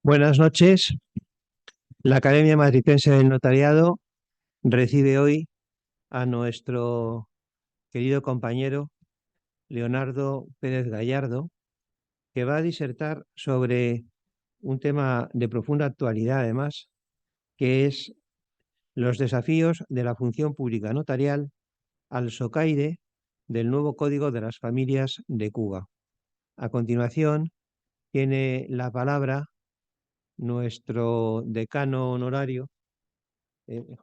Buenas noches. La Academia Matritense del Notariado recibe hoy a nuestro querido compañero Leonardo Pérez Gallardo, que va a disertar sobre un tema de profunda actualidad, además, que es los desafíos de la función pública notarial al socaire del nuevo Código de las Familias de Cuba. A continuación, tiene la palabra nuestro decano honorario,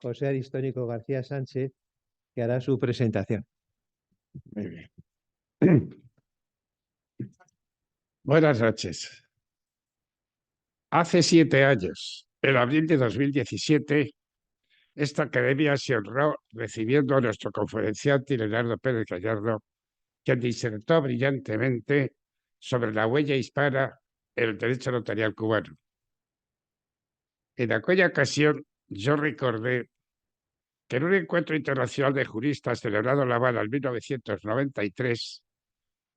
José Aristónico García Sánchez, que hará su presentación. Muy bien. Buenas noches. Hace 7 años, en abril de 2017, esta academia se honró recibiendo a nuestro conferenciante Leonardo Pérez Gallardo, quien disertó brillantemente sobre la huella hispana en el derecho notarial cubano. En aquella ocasión, yo recordé que en un encuentro internacional de juristas celebrado en La Habana en 1993,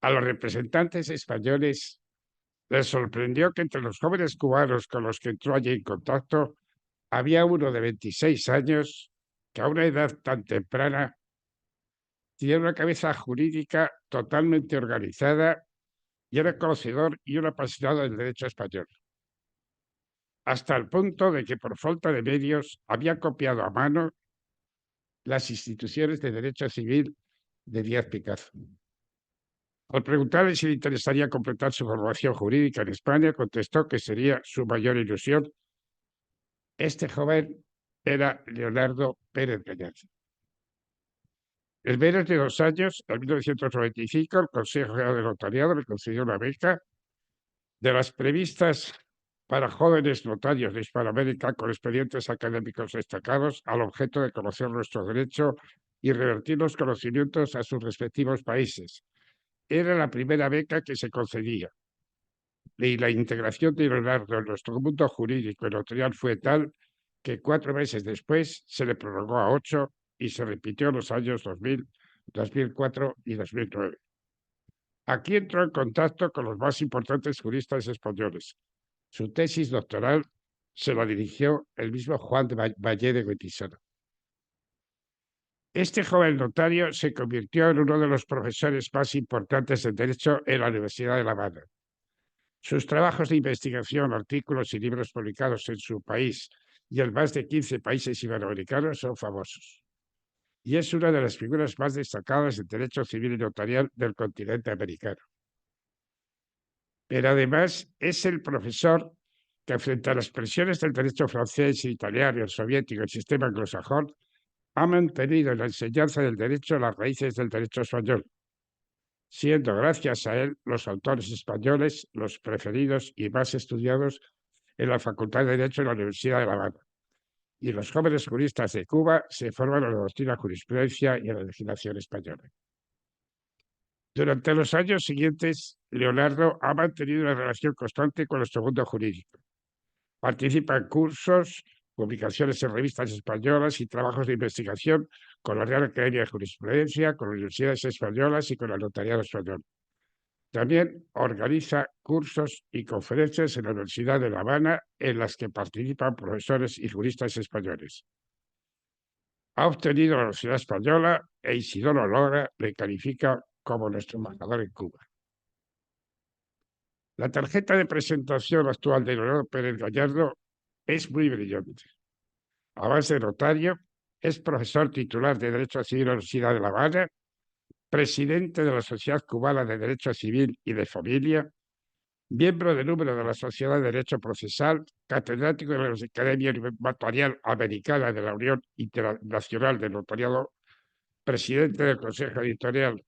a los representantes españoles les sorprendió que entre los jóvenes cubanos con los que entró allí en contacto había uno de 26 años que a una edad tan temprana tenía una cabeza jurídica totalmente organizada y era conocedor y un apasionado del derecho español, hasta el punto de que por falta de medios había copiado a mano las instituciones de derecho civil de Díaz Picazo. Al preguntarle si le interesaría completar su formación jurídica en España, contestó que sería su mayor ilusión. Este joven era Leonardo Pérez Gallardo. En menos de 2 años, en 1995, el Consejo General de Notariado le concedió una beca de las previstas para jóvenes notarios de Hispanoamérica con expedientes académicos destacados al objeto de conocer nuestro derecho y revertir los conocimientos a sus respectivos países. Era la primera beca que se concedía. Y la integración de Leonardo en nuestro mundo jurídico y notarial fue tal que 4 meses después se le prorrogó a 8 y se repitió en los años 2000, 2004 y 2009. Aquí entró en contacto con los más importantes juristas españoles. Su tesis doctoral se la dirigió el mismo Juan de Valle de Guetisano. Este joven notario se convirtió en uno de los profesores más importantes de Derecho en la Universidad de La Habana. Sus trabajos de investigación, artículos y libros publicados en su país y en más de 15 países iberoamericanos son famosos. Y es una de las figuras más destacadas del derecho civil y notarial del continente americano. Pero además es el profesor que, frente a las presiones del derecho francés, italiano, el soviético y el sistema anglosajón, ha mantenido en la enseñanza del derecho las raíces del derecho español, siendo gracias a él los autores españoles los preferidos y más estudiados en la Facultad de Derecho de la Universidad de La Habana. Y los jóvenes juristas de Cuba se forman en la doctrina jurisprudencia y en la legislación española. Durante los años siguientes, Leonardo ha mantenido una relación constante con nuestro mundo jurídico. Participa en cursos, publicaciones en revistas españolas y trabajos de investigación con la Real Academia de Jurisprudencia, con las universidades españolas y con el notariado español. También organiza cursos y conferencias en la Universidad de La Habana en las que participan profesores y juristas españoles. Ha obtenido la Universidad Española e Isidoro Lora le califica como nuestro embajador en Cuba. La tarjeta de presentación actual de Leonardo Pérez Gallardo es muy brillante. Además de notario, es profesor titular de Derecho Civil en la Universidad de La Habana, presidente de la Sociedad Cubana de Derecho Civil y de Familia, miembro del número de la Sociedad de Derecho Procesal, catedrático de la Academia Notarial Americana de la Unión Internacional de Notariado, presidente del Consejo Editorial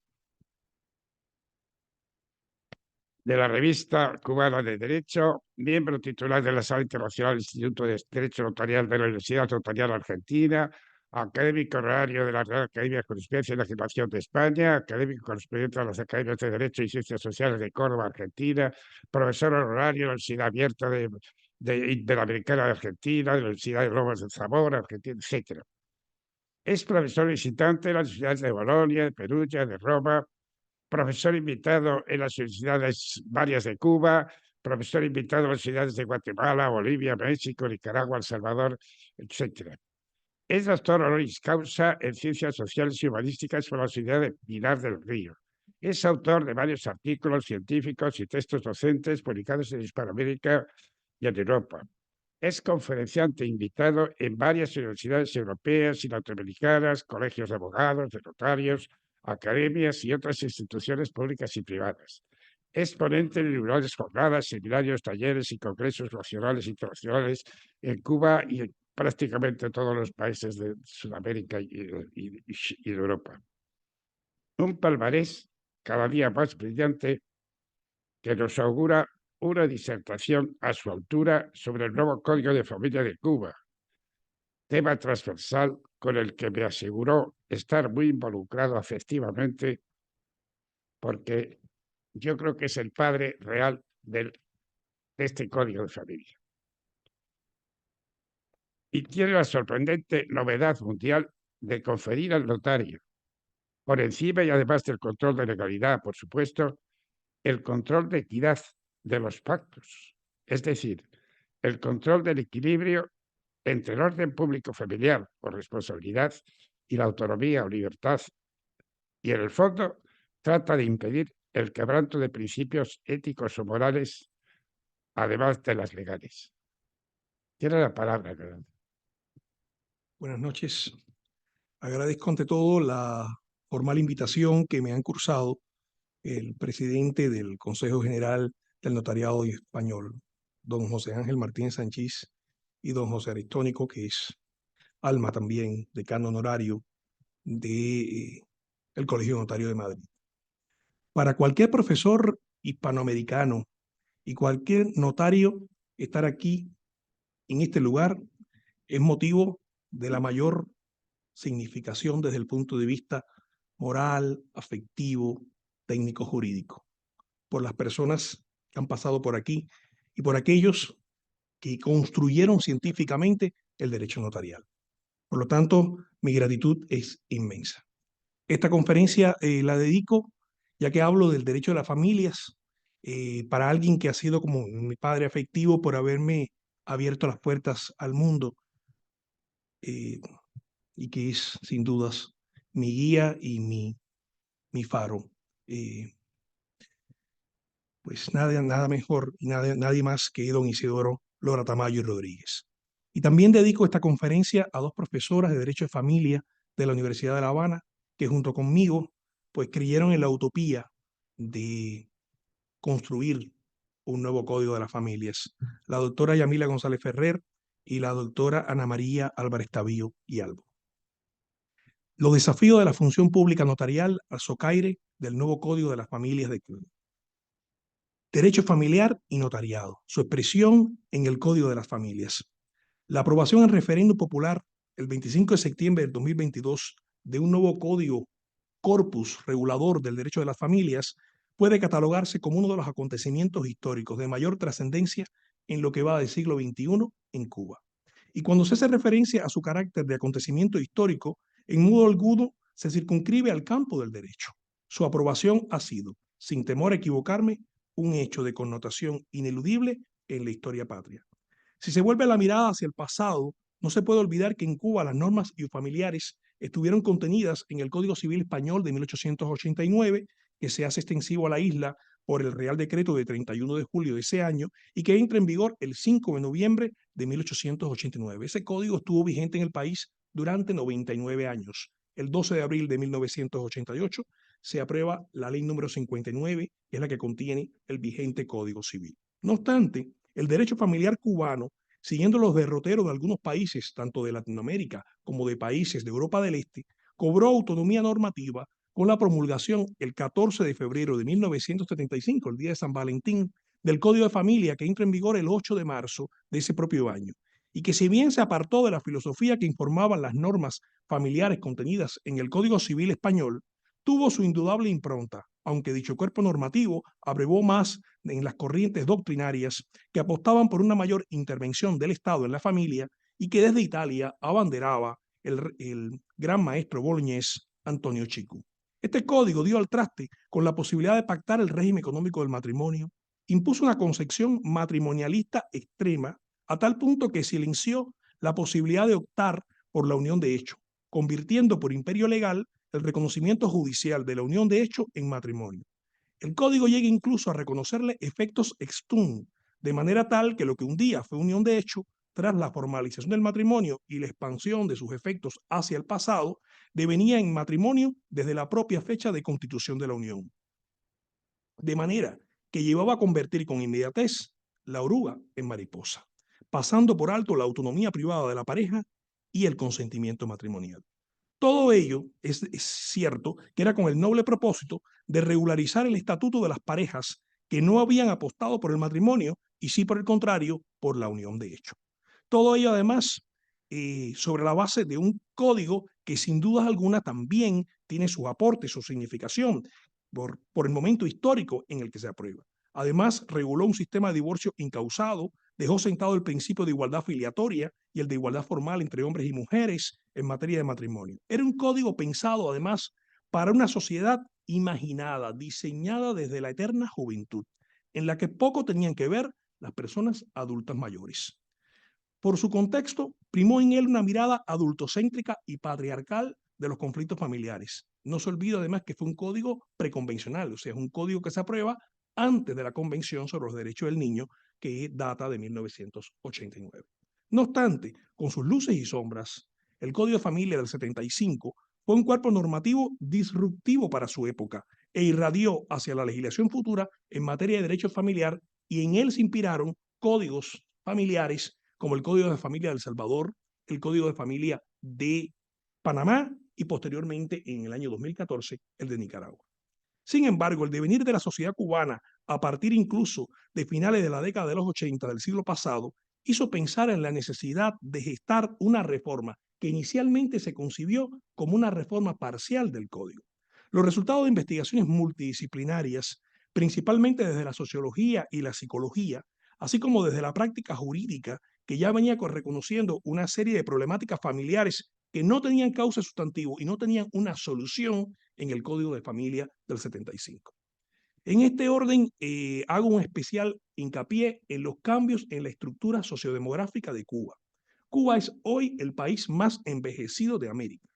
de la Revista Cubana de Derecho, miembro titular de la Sala Internacional del Instituto de Derecho Notarial de la Universidad Notarial Argentina, académico honorario de la Real Academia de Jurisprudencia y Legislación de España, académico correspondiente a las Academias de Derecho y Ciencias Sociales de Córdoba, Argentina, profesor honorario de la Universidad Abierta de la Americana de Argentina, de la Universidad de Lomas de Zamora, Argentina, etc. Es profesor visitante de las universidades de Bolonia, de Perugia, de Roma, profesor invitado en las universidades varias de Cuba, profesor invitado a universidades de Guatemala, Bolivia, México, Nicaragua, El Salvador, etc. Es doctor honoris causa en Ciencias Sociales y Humanísticas por la Universidad de Pinar del Río. Es autor de varios artículos científicos y textos docentes publicados en Hispanoamérica y en Europa. Es conferenciante invitado en varias universidades europeas y latinoamericanas, colegios de abogados, de notarios, academias y otras instituciones públicas y privadas. Es ponente en numerosas jornadas, seminarios, talleres y congresos nacionales e internacionales en Cuba y en prácticamente todos los países de Sudamérica y de Europa. Un palmarés cada día más brillante que nos augura una disertación a su altura sobre el nuevo Código de Familia de Cuba, tema transversal con el que me aseguró estar muy involucrado afectivamente, porque yo creo que es el padre real de este Código de Familia. Y tiene la sorprendente novedad mundial de conferir al notario, por encima y además del control de legalidad, por supuesto, el control de equidad de los pactos, es decir, el control del equilibrio entre el orden público familiar o responsabilidad y la autonomía o libertad, y en el fondo trata de impedir el quebranto de principios éticos o morales, además de las legales. Tiene la palabra, ¿verdad? Buenas noches. Agradezco ante todo la formal invitación que me han cursado el presidente del Consejo General del Notariado Español, don José Ángel Martínez Sanchís, y don José Aristónico, que es alma también, decano honorario del Colegio Notario de Madrid. Para cualquier profesor hispanoamericano y cualquier notario, estar aquí en este lugar es motivo de la mayor significación desde el punto de vista moral, afectivo, técnico, jurídico, por las personas que han pasado por aquí y por aquellos que construyeron científicamente el derecho notarial. Por lo tanto, mi gratitud es inmensa. Esta conferencia la dedico, ya que hablo del derecho de las familias, para alguien que ha sido como mi padre afectivo por haberme abierto las puertas al mundo, y que es sin dudas mi guía y mi faro. Pues nada mejor y nadie más que don Isidoro Lora Tamayo y Rodríguez. Y también dedico esta conferencia a dos profesoras de Derecho de Familia de la Universidad de La Habana, que junto conmigo pues creyeron en la utopía de construir un nuevo código de las familias. La doctora Yamila González Ferrer y la doctora Ana María Álvarez Tavío y Albo. Los desafíos de la función pública notarial al socaire del nuevo Código de las Familias de Cuba. Derecho familiar y notariado, su expresión en el Código de las Familias. La aprobación en referéndum popular el 25 de septiembre del 2022 de un nuevo código corpus regulador del derecho de las familias puede catalogarse como uno de los acontecimientos históricos de mayor trascendencia en lo que va del siglo XXI en Cuba. Y cuando se hace referencia a su carácter de acontecimiento histórico, en modo alguno se circunscribe al campo del derecho. Su aprobación ha sido, sin temor a equivocarme, un hecho de connotación ineludible en la historia patria. Si se vuelve la mirada hacia el pasado, no se puede olvidar que en Cuba las normas familiares estuvieron contenidas en el Código Civil Español de 1889, que se hace extensivo a la isla por el Real Decreto de 31 de julio de ese año y que entra en vigor el 5 de noviembre de 1889. Ese código estuvo vigente en el país durante 99 años. El 12 de abril de 1988 se aprueba la ley número 59, que es la que contiene el vigente Código Civil. No obstante, el derecho familiar cubano, siguiendo los derroteros de algunos países, tanto de Latinoamérica como de países de Europa del Este, cobró autonomía normativa con la promulgación el 14 de febrero de 1975, el día de San Valentín, del Código de Familia que entra en vigor el 8 de marzo de ese propio año, y que si bien se apartó de la filosofía que informaban las normas familiares contenidas en el Código Civil Español, tuvo su indudable impronta, aunque dicho cuerpo normativo abrevó más en las corrientes doctrinarias que apostaban por una mayor intervención del Estado en la familia y que desde Italia abanderaba el gran maestro boloñés Antonio Chicu. Este código dio al traste con la posibilidad de pactar el régimen económico del matrimonio, impuso una concepción matrimonialista extrema a tal punto que silenció la posibilidad de optar por la unión de hecho, convirtiendo por imperio legal el reconocimiento judicial de la unión de hecho en matrimonio. El código llega incluso a reconocerle efectos ex tunc, de manera tal que lo que un día fue unión de hecho, tras la formalización del matrimonio y la expansión de sus efectos hacia el pasado, devenía en matrimonio desde la propia fecha de constitución de la unión. De manera que llevaba a convertir con inmediatez la oruga en mariposa, pasando por alto la autonomía privada de la pareja y el consentimiento matrimonial. Todo ello es cierto que era con el noble propósito de regularizar el estatuto de las parejas que no habían apostado por el matrimonio y sí, por el contrario, por la unión de hecho. Todo ello, además, sobre la base de un código que sin duda alguna también tiene sus aportes, su significación, por el momento histórico en el que se aprueba. Además, reguló un sistema de divorcio incausado, dejó sentado el principio de igualdad filiatoria y el de igualdad formal entre hombres y mujeres en materia de matrimonio. Era un código pensado, además, para una sociedad imaginada, diseñada desde la eterna juventud, en la que poco tenían que ver las personas adultas mayores. Por su contexto, primó en él una mirada adultocéntrica y patriarcal de los conflictos familiares. No se olvida además que fue un código preconvencional, o sea, es un código que se aprueba antes de la Convención sobre los Derechos del Niño, que data de 1989. No obstante, con sus luces y sombras, el Código de Familia del 75 fue un cuerpo normativo disruptivo para su época e irradió hacia la legislación futura en materia de derecho familiar, y en él se inspiraron códigos familiares como el Código de Familia de El Salvador, el Código de Familia de Panamá y posteriormente, en el año 2014, el de Nicaragua. Sin embargo, el devenir de la sociedad cubana, a partir incluso de finales de la década de los 80 del siglo pasado, hizo pensar en la necesidad de gestar una reforma que inicialmente se concibió como una reforma parcial del Código. Los resultados de investigaciones multidisciplinarias, principalmente desde la sociología y la psicología, así como desde la práctica jurídica, que ya venía reconociendo una serie de problemáticas familiares que no tenían causa sustantivo y no tenían una solución en el Código de Familia del 75. En este orden, hago un especial hincapié en los cambios en la estructura sociodemográfica de Cuba. Cuba es hoy el país más envejecido de América,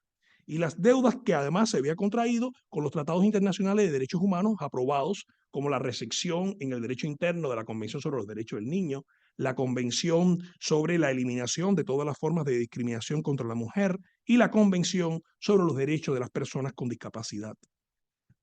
y las deudas que además se había contraído con los tratados internacionales de derechos humanos aprobados, como la recepción en el derecho interno de la Convención sobre los Derechos del Niño, la Convención sobre la eliminación de todas las formas de discriminación contra la mujer y la Convención sobre los derechos de las personas con discapacidad.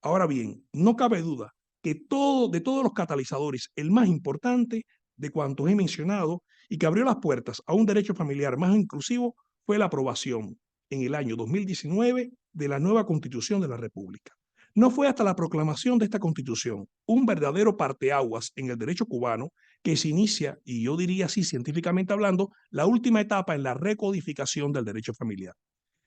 Ahora bien, no cabe duda que de todos los catalizadores, el más importante de cuantos he mencionado y que abrió las puertas a un derecho familiar más inclusivo, fue la aprobación en el año 2019 de la nueva Constitución de la República. No fue hasta la proclamación de esta Constitución, un verdadero parteaguas en el derecho cubano, que se inicia, y yo diría así científicamente hablando, la última etapa en la recodificación del derecho familiar.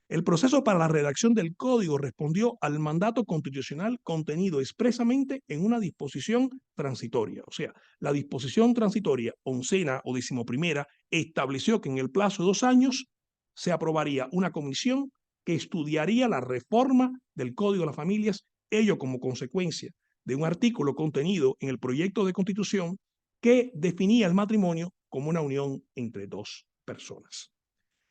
El proceso para la redacción del código respondió al mandato constitucional contenido expresamente en una disposición transitoria. O sea, la disposición transitoria oncena o 11ª estableció que en el plazo de 2 años se aprobaría una comisión que estudiaría la reforma del Código de las Familias, ello como consecuencia de un artículo contenido en el proyecto de constitución que definía el matrimonio como una unión entre 2 personas.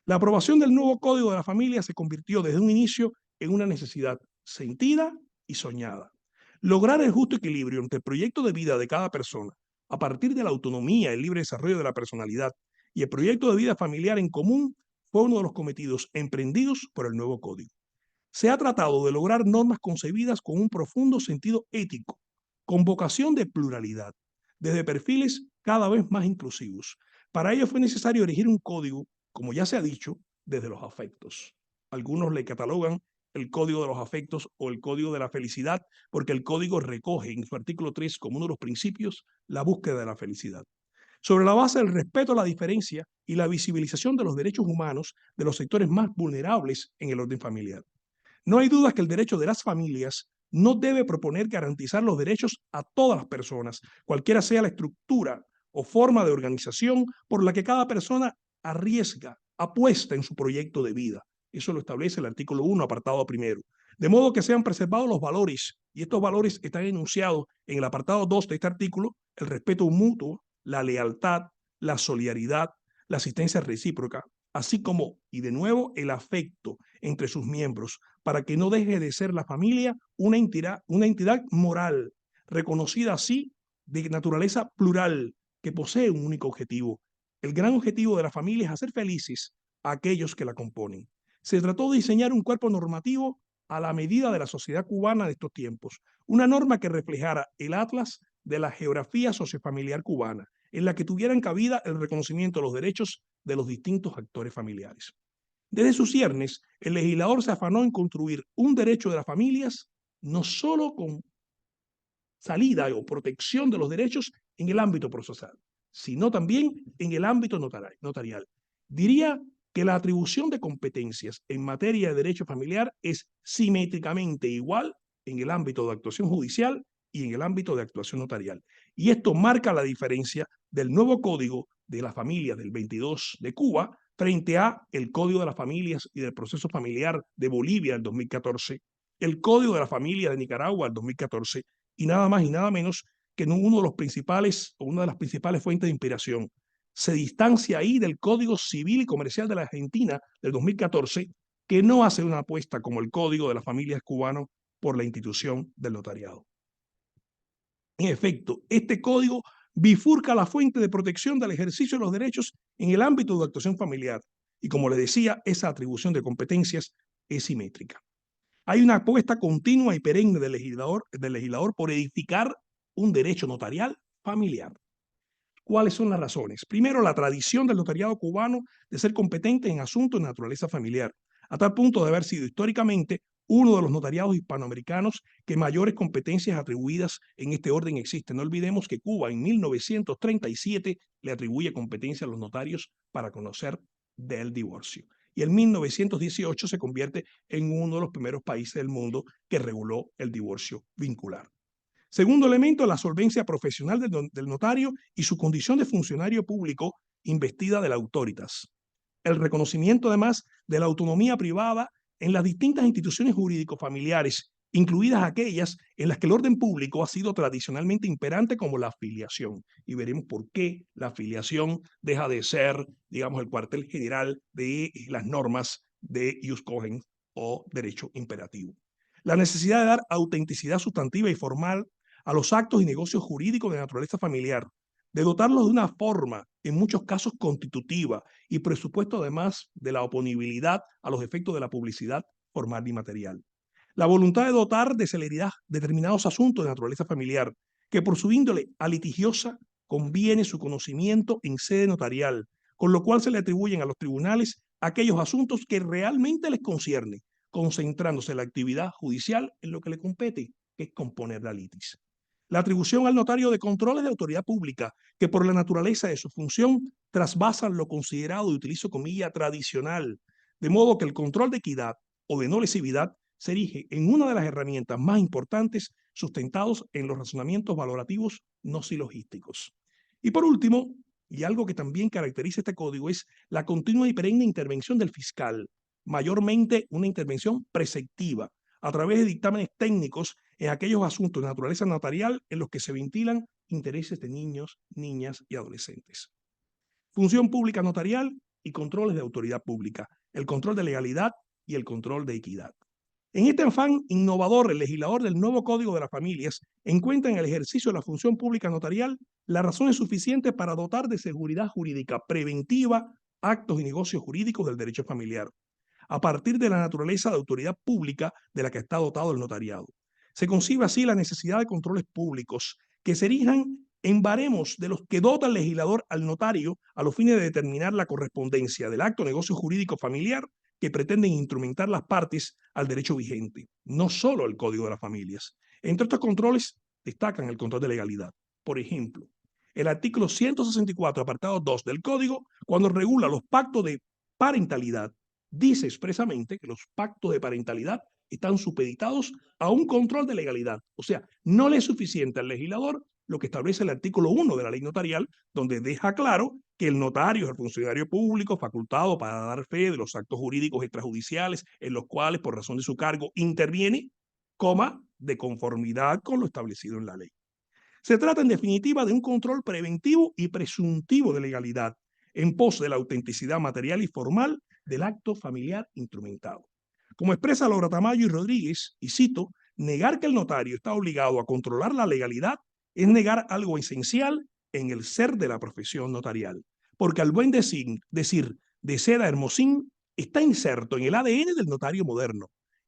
La aprobación del nuevo Código de la Familia se convirtió desde un inicio en una necesidad sentida y soñada. Lograr el justo equilibrio entre el proyecto de vida de cada persona, a partir de la autonomía y el libre desarrollo de la personalidad, y el proyecto de vida familiar en común, fue uno de los cometidos emprendidos por el nuevo Código. Se ha tratado de lograr normas concebidas con un profundo sentido ético, con vocación de pluralidad, desde perfiles cada vez más inclusivos. Para ello fue necesario erigir un código, como ya se ha dicho, desde los afectos. Algunos le catalogan el código de los afectos o el código de la felicidad, porque el código recoge en su artículo 3 como uno de los principios la búsqueda de la felicidad. Sobre la base del respeto a la diferencia y la visibilización de los derechos humanos de los sectores más vulnerables en el orden familiar. No hay duda que el derecho de las familias no debe proponer garantizar los derechos a todas las personas, cualquiera sea la estructura o forma de organización por la que cada persona arriesga, apuesta en su proyecto de vida. Eso lo establece el artículo 1, apartado 1. De modo que sean preservados los valores Y estos valores están enunciados en el apartado 2 de este artículo: el respeto mutuo, la lealtad, la solidaridad, la asistencia recíproca, así como, y de nuevo, el afecto entre sus miembros, para que no deje de ser la familia una entidad moral, reconocida así, de naturaleza plural, que posee un único objetivo. El gran objetivo de la familia es hacer felices a aquellos que la componen. Se trató de diseñar un cuerpo normativo a la medida de la sociedad cubana de estos tiempos, una norma que reflejara el atlas de la geografía sociofamiliar cubana, en la que tuvieran cabida el reconocimiento de los derechos de los distintos actores familiares. Desde sus ciernes, el legislador se afanó en construir un derecho de las familias no solo con salida o protección de los derechos en el ámbito procesal, sino también en el ámbito notarial. Diría que la atribución de competencias en materia de derecho familiar es simétricamente igual en el ámbito de actuación judicial y en el ámbito de actuación notarial. Y esto marca la diferencia del nuevo Código de las Familias del 22 de Cuba frente a el Código de las Familias y del Proceso Familiar de Bolivia del 2014, el Código de la Familia de Nicaragua del 2014, y nada más y nada menos que uno de los principales, o una de las principales fuentes de inspiración. Se distancia ahí del Código Civil y Comercial de la Argentina del 2014, que no hace una apuesta como el Código de las Familias cubano por la institución del notariado. En efecto, este código bifurca la fuente de protección del ejercicio de los derechos en el ámbito de actuación familiar, y como les decía, esa atribución de competencias es simétrica. Hay una apuesta continua y perenne del legislador por edificar un derecho notarial familiar. ¿Cuáles son las razones? Primero, la tradición del notariado cubano de ser competente en asuntos de naturaleza familiar, a tal punto de haber sido históricamente uno de los notariados hispanoamericanos que mayores competencias atribuidas en este orden existen. No olvidemos que Cuba en 1937 le atribuye competencia a los notarios para conocer del divorcio. Y en 1918 se convierte en uno de los primeros países del mundo que reguló el divorcio vincular. Segundo elemento, la solvencia profesional del notario y su condición de funcionario público investida de la autoritas. El reconocimiento, además, de la autonomía privada en las distintas instituciones jurídico-familiares, incluidas aquellas en las que el orden público ha sido tradicionalmente imperante, como la afiliación. Y veremos por qué la afiliación deja de ser, digamos, el cuartel general de las normas de ius cogens o derecho imperativo. La necesidad de dar autenticidad sustantiva y formal a los actos y negocios jurídicos de naturaleza familiar, de dotarlos de una forma, en muchos casos constitutiva, y presupuesto además de la oponibilidad a los efectos de la publicidad formal y material. La voluntad de dotar de celeridad determinados asuntos de naturaleza familiar, que por su índole alitigiosa conviene su conocimiento en sede notarial, con lo cual se le atribuyen a los tribunales aquellos asuntos que realmente les conciernen, concentrándose la actividad judicial en lo que le compete, que es componer la litis. La atribución al notario de controles de autoridad pública, que por la naturaleza de su función trasvasan lo considerado, y utilizo comilla, tradicional, de modo que el control de equidad o de no lesividad se erige en una de las herramientas más importantes sustentados en los razonamientos valorativos no silogísticos. Y por último, y algo que también caracteriza este código, es la continua y perenne intervención del fiscal, mayormente una intervención preceptiva, a través de dictámenes técnicos en aquellos asuntos de naturaleza notarial en los que se ventilan intereses de niños, niñas y adolescentes. Función pública notarial y controles de autoridad pública, el control de legalidad y el control de equidad. En este afán innovador, el legislador del nuevo Código de las Familias encuentra en el ejercicio de la función pública notarial las razones suficientes para dotar de seguridad jurídica preventiva actos y negocios jurídicos del derecho familiar, a partir de la naturaleza de autoridad pública de la que está dotado el notariado. Se concibe así la necesidad de controles públicos que se erijan en baremos de los que dota el legislador al notario a los fines de determinar la correspondencia del acto o negocio jurídico familiar que pretenden instrumentar las partes al derecho vigente, no solo el Código de las Familias. Entre estos controles destacan el control de legalidad. Por ejemplo, el artículo 164, apartado 2 del Código, cuando regula los pactos de parentalidad, dice expresamente que los pactos de parentalidad están supeditados a un control de legalidad. O sea, no le es suficiente al legislador lo que establece el artículo 1 de la ley notarial, donde deja claro que el notario es el funcionario público facultado para dar fe de los actos jurídicos extrajudiciales en los cuales, por razón de su cargo, interviene, de conformidad con lo establecido en la ley. Se trata, en definitiva, de un control preventivo y presuntivo de legalidad en pos de la autenticidad material y formal del acto familiar instrumentado. Como expresa Laura Tamayo y Rodríguez, y cito, negar que el notario está obligado a controlar la legalidad es negar algo esencial en el ser de la profesión notarial, porque al buen decir de Seda Hermosín está inserto en el ADN del notario moderno,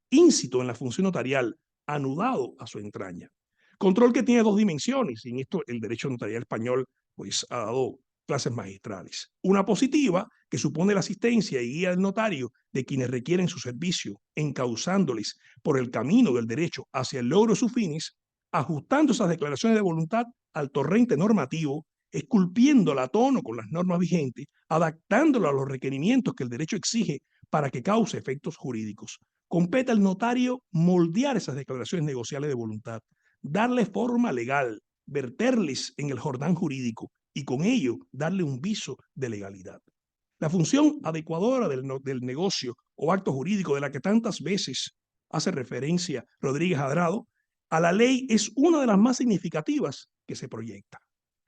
íncito en la función notarial, anudado a su entraña. Control que tiene dos dimensiones, y en esto el derecho notarial español pues, ha dado clases magistrales. Una positiva, que supone la asistencia y guía del notario de quienes requieren su servicio, encauzándoles por el camino del derecho hacia el logro de sus fines, ajustando esas declaraciones de voluntad al torrente normativo, esculpiéndola a tono con las normas vigentes, adaptándola a los requerimientos que el derecho exige para que cause efectos jurídicos. Compete al notario moldear esas declaraciones negociables de voluntad, darle forma legal, verterles en el Jordán jurídico y con ello darle un viso de legalidad. La función adecuadora del negocio o acto jurídico de la que tantas veces hace referencia Rodríguez Adrado a la ley es una de las más significativas que se proyecta.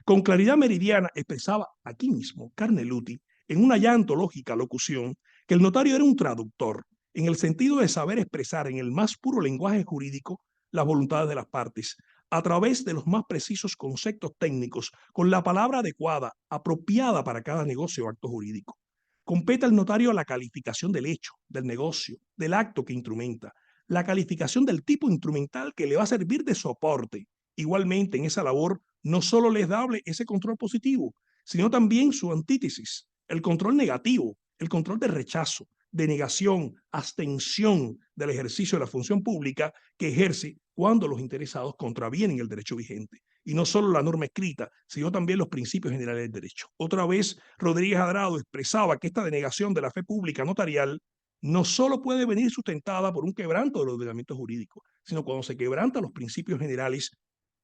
Con claridad meridiana expresaba aquí mismo Carneluti en una ya antológica locución que el notario era un traductor en el sentido de saber expresar en el más puro lenguaje jurídico las voluntades de las partes, a través de los más precisos conceptos técnicos, con la palabra adecuada, apropiada para cada negocio o acto jurídico. Compete al notario la calificación del hecho, del negocio, del acto que instrumenta, la calificación del tipo instrumental que le va a servir de soporte. Igualmente, en esa labor, no solo le es dable ese control positivo, sino también su antítesis, el control negativo, el control de rechazo, de negación, abstención del ejercicio de la función pública que ejerce cuando los interesados contravienen el derecho vigente. Y no solo la norma escrita, sino también los principios generales del derecho. Otra vez, Rodríguez Adrado expresaba que esta denegación de la fe pública notarial no solo puede venir sustentada por un quebranto del ordenamiento jurídico, sino cuando se quebrantan los principios generales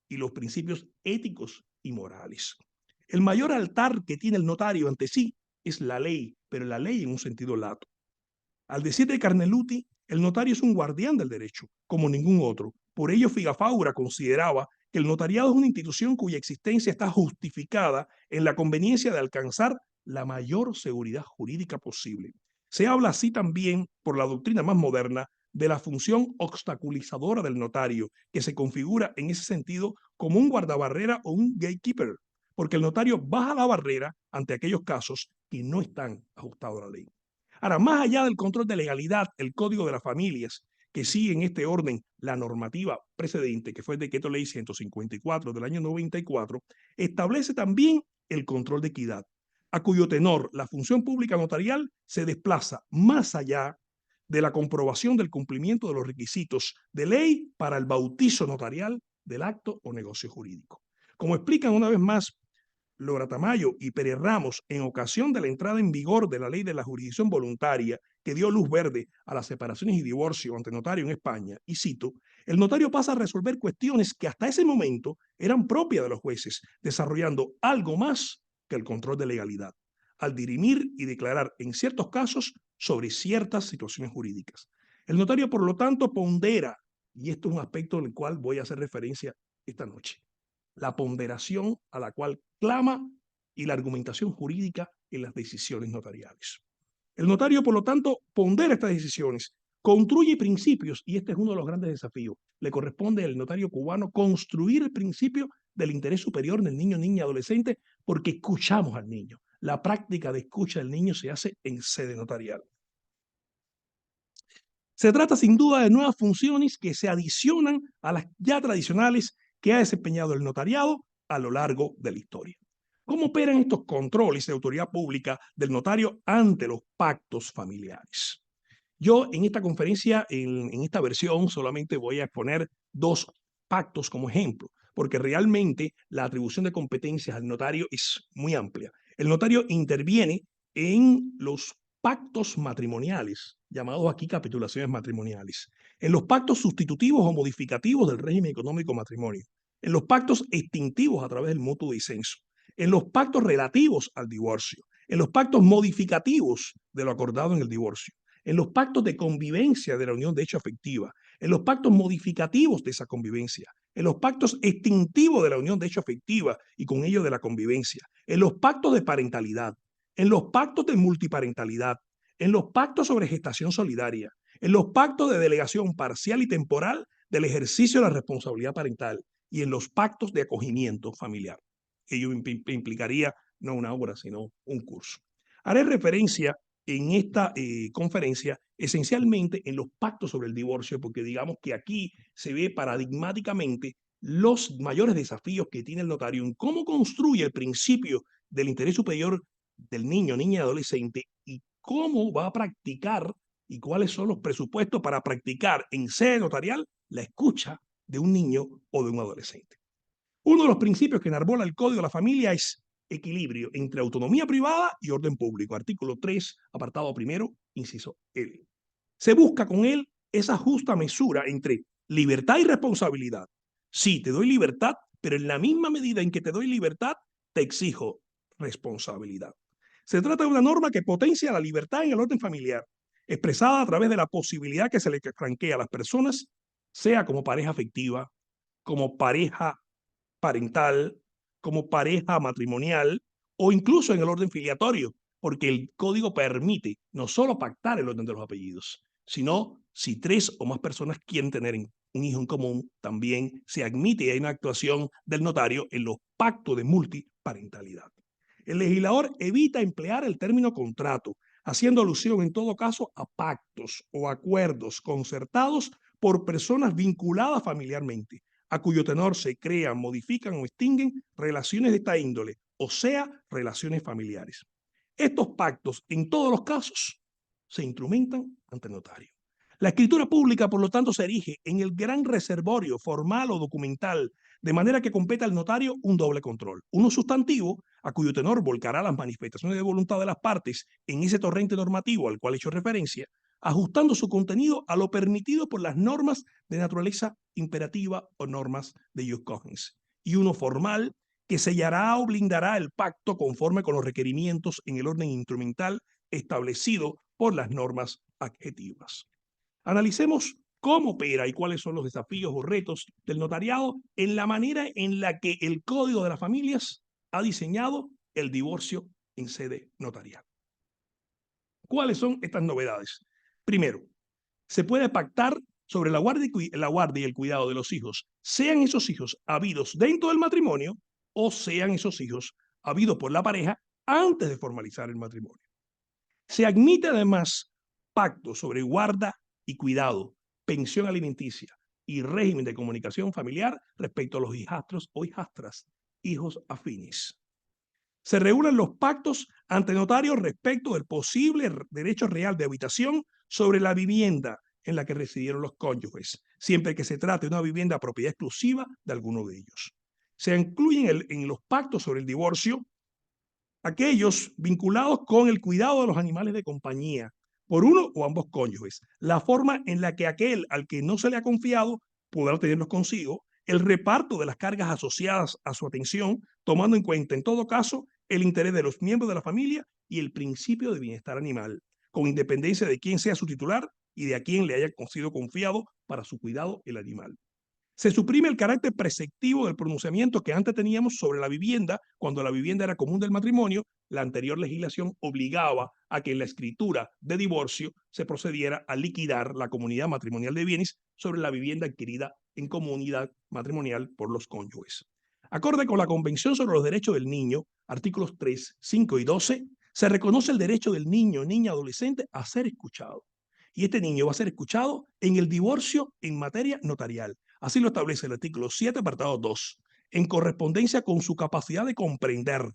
y los principios éticos y morales. El mayor altar que tiene el notario ante sí es la ley, pero la ley en un sentido lato. Al decir de Carneluti, el notario es un guardián del derecho, como ningún otro. Por ello, Figafaura consideraba que el notariado es una institución cuya existencia está justificada en la conveniencia de alcanzar la mayor seguridad jurídica posible. Se habla así también, por la doctrina más moderna, de la función obstaculizadora del notario, que se configura en ese sentido como un guardabarrera o un gatekeeper, porque el notario baja la barrera ante aquellos casos que no están ajustados a la ley. Ahora, más allá del control de legalidad, el Código de las Familias, que sigue en este orden la normativa precedente, que fue el Decreto Ley 154 del año 94, establece también el control de equidad, a cuyo tenor la función pública notarial se desplaza más allá de la comprobación del cumplimiento de los requisitos de ley para el bautizo notarial del acto o negocio jurídico. Como explican una vez más Laura Tamayo y Pérez Ramos, en ocasión de la entrada en vigor de la ley de la jurisdicción voluntaria que dio luz verde a las separaciones y divorcio ante notario en España, y cito, el notario pasa a resolver cuestiones que hasta ese momento eran propias de los jueces, desarrollando algo más que el control de legalidad, al dirimir y declarar en ciertos casos sobre ciertas situaciones jurídicas. El notario, por lo tanto, pondera, y esto es un aspecto del cual voy a hacer referencia esta noche, la ponderación a la cual clama y la argumentación jurídica en las decisiones notariales. El notario, por lo tanto, pondera estas decisiones, construye principios, y este es uno de los grandes desafíos. Le corresponde al notario cubano construir el principio del interés superior del niño, niña, adolescente, porque escuchamos al niño. La práctica de escucha del niño se hace en sede notarial. Se trata sin duda de nuevas funciones que se adicionan a las ya tradicionales que ha desempeñado el notariado a lo largo de la historia. ¿Cómo operan estos controles de autoridad pública del notario ante los pactos familiares? Yo en esta conferencia, en esta versión, solamente voy a exponer dos pactos como ejemplo, porque realmente la atribución de competencias al notario es muy amplia. El notario interviene en los pactos matrimoniales, llamados aquí capitulaciones matrimoniales, en los pactos sustitutivos o modificativos del régimen económico matrimonio, en los pactos extintivos a través del mutuo disenso, en los pactos relativos al divorcio, en los pactos modificativos de lo acordado en el divorcio, en los pactos de convivencia de la unión de hecho afectiva, en los pactos modificativos de esa convivencia, en los pactos extintivos de la unión de hecho afectiva y con ello de la convivencia, en los pactos de parentalidad, en los pactos de multiparentalidad, en los pactos sobre gestación solidaria, en los pactos de delegación parcial y temporal del ejercicio de la responsabilidad parental y en los pactos de acogimiento familiar. Ello implicaría no una obra, sino un curso. Haré referencia en esta conferencia esencialmente en los pactos sobre el divorcio, porque digamos que aquí se ve paradigmáticamente los mayores desafíos que tiene el notario en cómo construye el principio del interés superior del niño, niña y adolescente y cómo va a practicar y cuáles son los presupuestos para practicar en sede notarial la escucha de un niño o de un adolescente. Uno de los principios que enarbola el Código de la Familia es equilibrio entre autonomía privada y orden público. Artículo 3, apartado primero, inciso L. Se busca con él esa justa mesura entre libertad y responsabilidad. Sí, te doy libertad, pero en la misma medida en que te doy libertad, te exijo responsabilidad. Se trata de una norma que potencia la libertad en el orden familiar, expresada a través de la posibilidad que se le franquea a las personas, sea como pareja afectiva, como pareja parental, como pareja matrimonial o incluso en el orden filiatorio, porque el código permite no solo pactar el orden de los apellidos, sino si 3 o más personas quieren tener un hijo en común, también se admite y hay una actuación del notario en los pactos de multiparentalidad. El legislador evita emplear el término contrato, haciendo alusión en todo caso a pactos o acuerdos concertados por personas vinculadas familiarmente, a cuyo tenor se crean, modifican o extinguen relaciones de esta índole, o sea, relaciones familiares. Estos pactos, en todos los casos, se instrumentan ante el notario. La escritura pública, por lo tanto, se erige en el gran reservorio formal o documental, de manera que compete al notario un doble control. Uno sustantivo, a cuyo tenor volcará las manifestaciones de voluntad de las partes en ese torrente normativo al cual he hecho referencia, ajustando su contenido a lo permitido por las normas de naturaleza imperativa o normas de ius cogens. Y uno formal, que sellará o blindará el pacto conforme con los requerimientos en el orden instrumental establecido por las normas adjetivas. Analicemos cómo opera y cuáles son los desafíos o retos del notariado en la manera en la que el Código de las Familias ha diseñado el divorcio en sede notarial. ¿Cuáles son estas novedades? Primero, se puede pactar sobre la guardia y el cuidado de los hijos, sean esos hijos habidos dentro del matrimonio o sean esos hijos habidos por la pareja antes de formalizar el matrimonio. Se admite además pacto sobre guarda y cuidado, pensión alimenticia y régimen de comunicación familiar respecto a los hijastros o hijastras, hijos afines. Se regulan los pactos ante notarios respecto del posible derecho real de habitación sobre la vivienda en la que residieron los cónyuges, siempre que se trate de una vivienda propiedad exclusiva de alguno de ellos. Se incluyen en los pactos sobre el divorcio aquellos vinculados con el cuidado de los animales de compañía por uno o ambos cónyuges, la forma en la que aquel al que no se le ha confiado podrá tenerlos consigo, el reparto de las cargas asociadas a su atención, tomando en cuenta en todo caso el interés de los miembros de la familia y el principio de bienestar animal, con independencia de quién sea su titular y de a quién le haya sido confiado para su cuidado el animal. Se suprime el carácter preceptivo del pronunciamiento que antes teníamos sobre la vivienda, cuando la vivienda era común del matrimonio. La anterior legislación obligaba a que en la escritura de divorcio se procediera a liquidar la comunidad matrimonial de bienes sobre la vivienda adquirida en comunidad matrimonial por los cónyuges. Acorde con la Convención sobre los Derechos del Niño, artículos 3, 5 y 12, se reconoce el derecho del niño, niña, adolescente a ser escuchado. Y este niño va a ser escuchado en el divorcio en materia notarial. Así lo establece el artículo 7, apartado 2, en correspondencia con su capacidad de comprender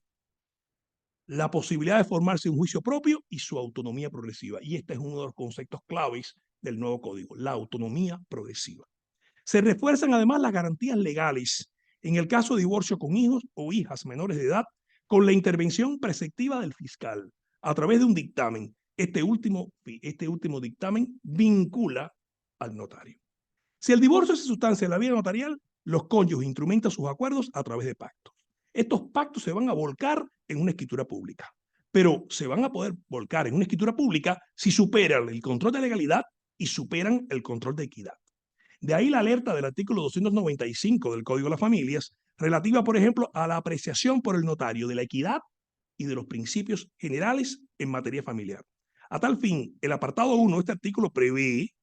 la posibilidad de formarse un juicio propio y su autonomía progresiva. Y este es uno de los conceptos claves del nuevo código, la autonomía progresiva. Se refuerzan además las garantías legales en el caso de divorcio con hijos o hijas menores de edad, con la intervención preceptiva del fiscal a través de un dictamen. Este último dictamen vincula al notario. Si el divorcio se sustancia en la vía notarial, los cónyuges instrumentan sus acuerdos a través de pactos. Estos pactos se van a volcar en una escritura pública, pero se van a poder volcar en una escritura pública si superan el control de legalidad y superan el control de equidad. De ahí la alerta del artículo 295 del Código de las Familias, relativa, por ejemplo, a la apreciación por el notario de la equidad y de los principios generales en materia familiar. A tal fin, el apartado 1 de este artículo prevé,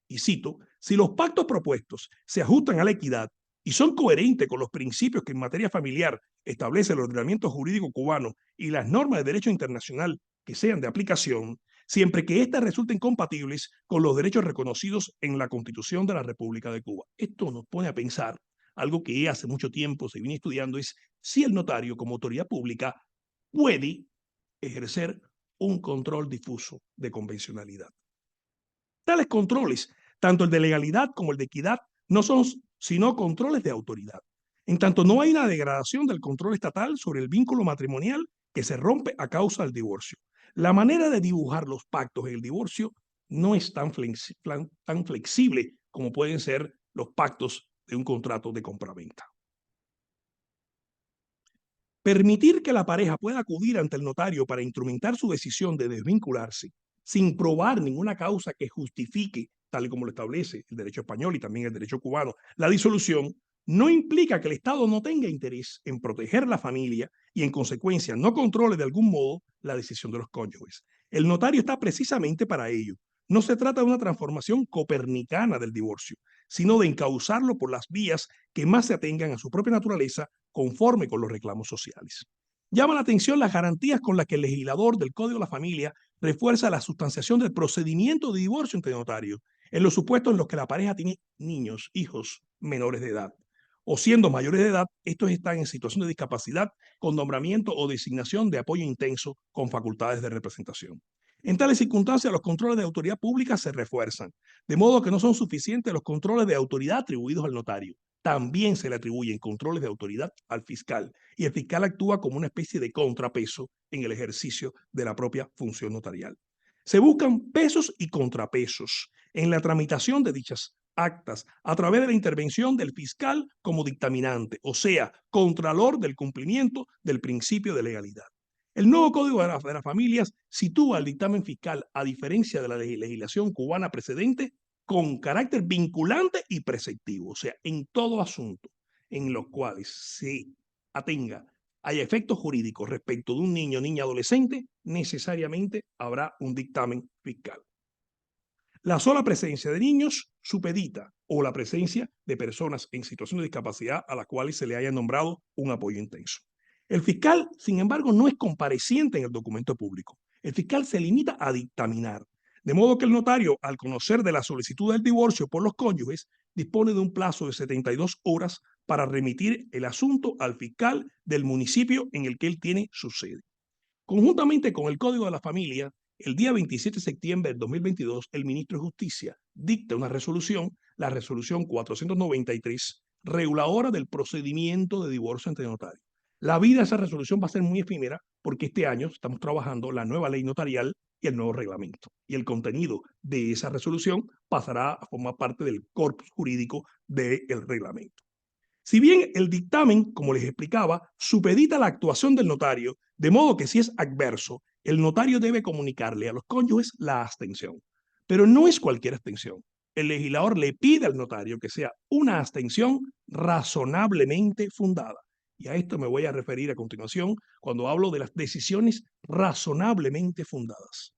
y cito, si los pactos propuestos se ajustan a la equidad y son coherentes con los principios que en materia familiar establece el ordenamiento jurídico cubano y las normas de derecho internacional que sean de aplicación, siempre que éstas resulten compatibles con los derechos reconocidos en la Constitución de la República de Cuba. Esto nos pone a pensar, algo que hace mucho tiempo se viene estudiando, es si el notario como autoridad pública puede ejercer un control difuso de convencionalidad. Tales controles, tanto el de legalidad como el de equidad, no son sino controles de autoridad. En tanto no hay una degradación del control estatal sobre el vínculo matrimonial que se rompe a causa del divorcio. La manera de dibujar los pactos en el divorcio no es tan flexible como pueden ser los pactos de un contrato de compraventa. Permitir que la pareja pueda acudir ante el notario para instrumentar su decisión de desvincularse sin probar ninguna causa que justifique, tal y como lo establece el derecho español y también el derecho cubano, la disolución, no implica que el Estado no tenga interés en proteger la familia y en consecuencia no controle de algún modo la decisión de los cónyuges. El notario está precisamente para ello. No se trata de una transformación copernicana del divorcio, sino de encauzarlo por las vías que más se atengan a su propia naturaleza conforme con los reclamos sociales. Llama la atención las garantías con las que el legislador del Código de la Familia refuerza la sustanciación del procedimiento de divorcio entre notarios en los supuestos en los que la pareja tiene niños, hijos menores de edad, o siendo mayores de edad, estos están en situación de discapacidad con nombramiento o designación de apoyo intenso con facultades de representación. En tales circunstancias, los controles de autoridad pública se refuerzan, de modo que no son suficientes los controles de autoridad atribuidos al notario. También se le atribuyen controles de autoridad al fiscal, y el fiscal actúa como una especie de contrapeso en el ejercicio de la propia función notarial. Se buscan pesos y contrapesos en la tramitación de dichas actas a través de la intervención del fiscal como dictaminante, o sea, contralor del cumplimiento del principio de legalidad. El nuevo Código de las Familias sitúa el dictamen fiscal, a diferencia de la legislación cubana precedente, con carácter vinculante y preceptivo, o sea, en todo asunto en los cuales se atenga, haya efectos jurídicos respecto de un niño, niña, adolescente, necesariamente habrá un dictamen fiscal. La sola presencia de niños supedita o la presencia de personas en situación de discapacidad a las cuales se le haya nombrado un apoyo intenso. El fiscal, sin embargo, no es compareciente en el documento público. El fiscal se limita a dictaminar, de modo que el notario, al conocer de la solicitud del divorcio por los cónyuges, dispone de un plazo de 72 horas para remitir el asunto al fiscal del municipio en el que él tiene su sede. Conjuntamente con el Código de la Familia, el día 27 de septiembre del 2022, el ministro de Justicia dicta una resolución, la resolución 493, reguladora del procedimiento de divorcio entre notarios. La vida de esa resolución va a ser muy efímera porque este año estamos trabajando la nueva ley notarial y el nuevo reglamento. Y el contenido de esa resolución pasará a formar parte del corpus jurídico del reglamento. Si bien el dictamen, como les explicaba, supedita la actuación del notario, de modo que si es adverso, el notario debe comunicarle a los cónyuges la abstención. Pero no es cualquier abstención. El legislador le pide al notario que sea una abstención razonablemente fundada. Y a esto me voy a referir a continuación cuando hablo de las decisiones razonablemente fundadas.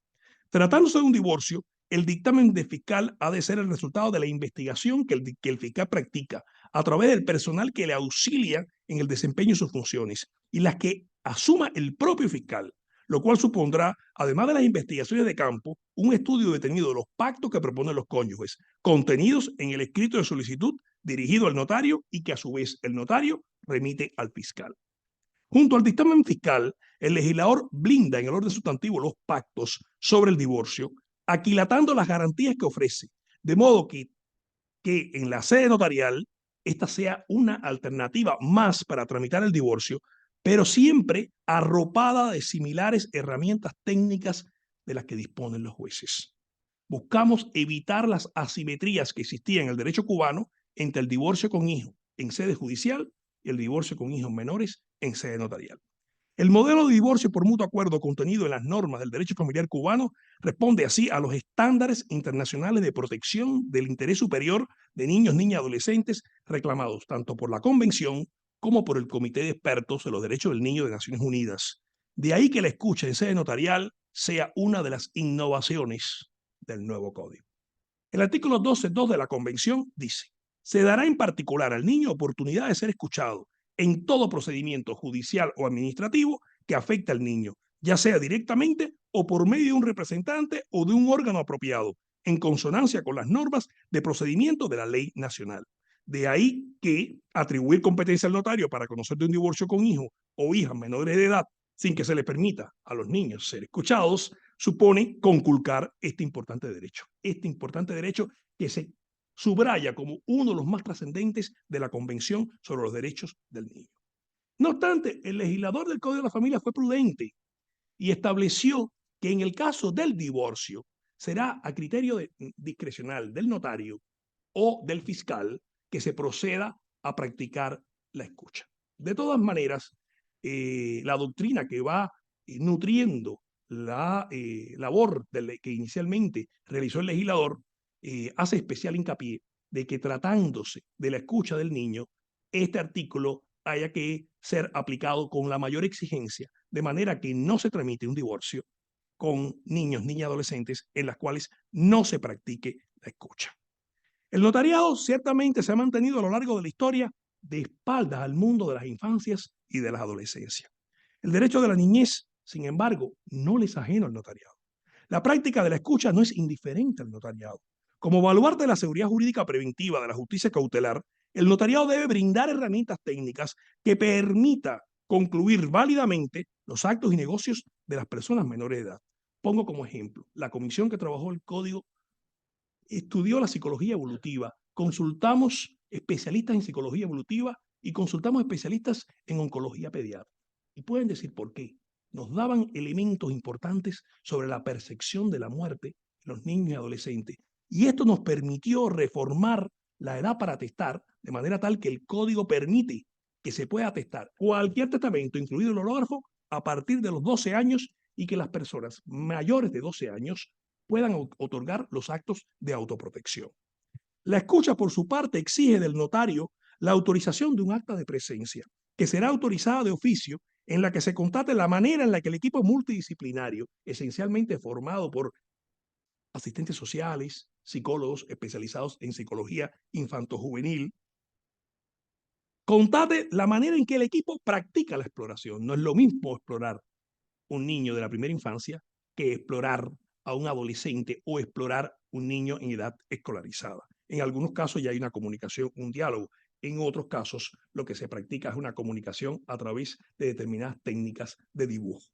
Tratándose de un divorcio, el dictamen de fiscal ha de ser el resultado de la investigación que el fiscal practica a través del personal que le auxilia en el desempeño de sus funciones y las que asuma el propio fiscal, lo cual supondrá, además de las investigaciones de campo, un estudio detenido de los pactos que proponen los cónyuges, contenidos en el escrito de solicitud dirigido al notario y que a su vez el notario remite al fiscal. Junto al dictamen fiscal, el legislador blinda en el orden sustantivo los pactos sobre el divorcio, aquilatando las garantías que ofrece, de modo que en la sede notarial esta sea una alternativa más para tramitar el divorcio, pero siempre arropada de similares herramientas técnicas de las que disponen los jueces. Buscamos evitar las asimetrías que existían en el derecho cubano entre el divorcio con hijo en sede judicial y el divorcio con hijos menores en sede notarial. El modelo de divorcio por mutuo acuerdo contenido en las normas del derecho familiar cubano responde así a los estándares internacionales de protección del interés superior de niños, niñas y adolescentes reclamados tanto por la Convención como por el Comité de Expertos de los Derechos del Niño de Naciones Unidas. De ahí que la escucha en sede notarial sea una de las innovaciones del nuevo código. El artículo 12.2 de la Convención dice: se dará en particular al niño oportunidad de ser escuchado en todo procedimiento judicial o administrativo que afecte al niño, ya sea directamente o por medio de un representante o de un órgano apropiado, en consonancia con las normas de procedimiento de la ley nacional. De ahí que atribuir competencia al notario para conocer de un divorcio con hijo o hijas menores de edad sin que se le permita a los niños ser escuchados supone conculcar este importante derecho que se subraya como uno de los más trascendentes de la Convención sobre los Derechos del Niño. No obstante, el legislador del Código de la Familia fue prudente y estableció que en el caso del divorcio será a criterio discrecional del notario o del fiscal que se proceda a practicar la escucha. De todas maneras, la doctrina que va nutriendo la labor que inicialmente realizó el legislador hace especial hincapié de que tratándose de la escucha del niño, este artículo haya que ser aplicado con la mayor exigencia, de manera que no se tramite un divorcio con niños, niñas y adolescentes en las cuales no se practique la escucha. El notariado ciertamente se ha mantenido a lo largo de la historia de espaldas al mundo de las infancias y de las adolescencias. El derecho de la niñez, sin embargo, no le es ajeno al notariado. La práctica de la escucha no es indiferente al notariado. Como baluarte de la seguridad jurídica preventiva de la justicia cautelar, el notariado debe brindar herramientas técnicas que permita concluir válidamente los actos y negocios de las personas menores de edad. Pongo como ejemplo, la comisión que trabajó el Código estudió la psicología evolutiva, consultamos especialistas en psicología evolutiva y consultamos especialistas en oncología pediátrica. Y pueden decir por qué. Nos daban elementos importantes sobre la percepción de la muerte en los niños y adolescentes. Y esto nos permitió reformar la edad para atestar, de manera tal que el código permite que se pueda atestar cualquier testamento, incluido el hológrafo, a partir de los 12 años y que las personas mayores de 12 años puedan otorgar los actos de autoprotección. La escucha, por su parte, exige del notario la autorización de un acta de presencia, que será autorizada de oficio, en la que se constate la manera en la que el equipo multidisciplinario, esencialmente formado por asistentes sociales, psicólogos especializados en psicología infantojuvenil, constate la manera en que el equipo practica la exploración. No es lo mismo explorar un niño de la primera infancia que explorar a un adolescente o explorar un niño en edad escolarizada. En algunos casos ya hay una comunicación, un diálogo. En otros casos, lo que se practica es una comunicación a través de determinadas técnicas de dibujo.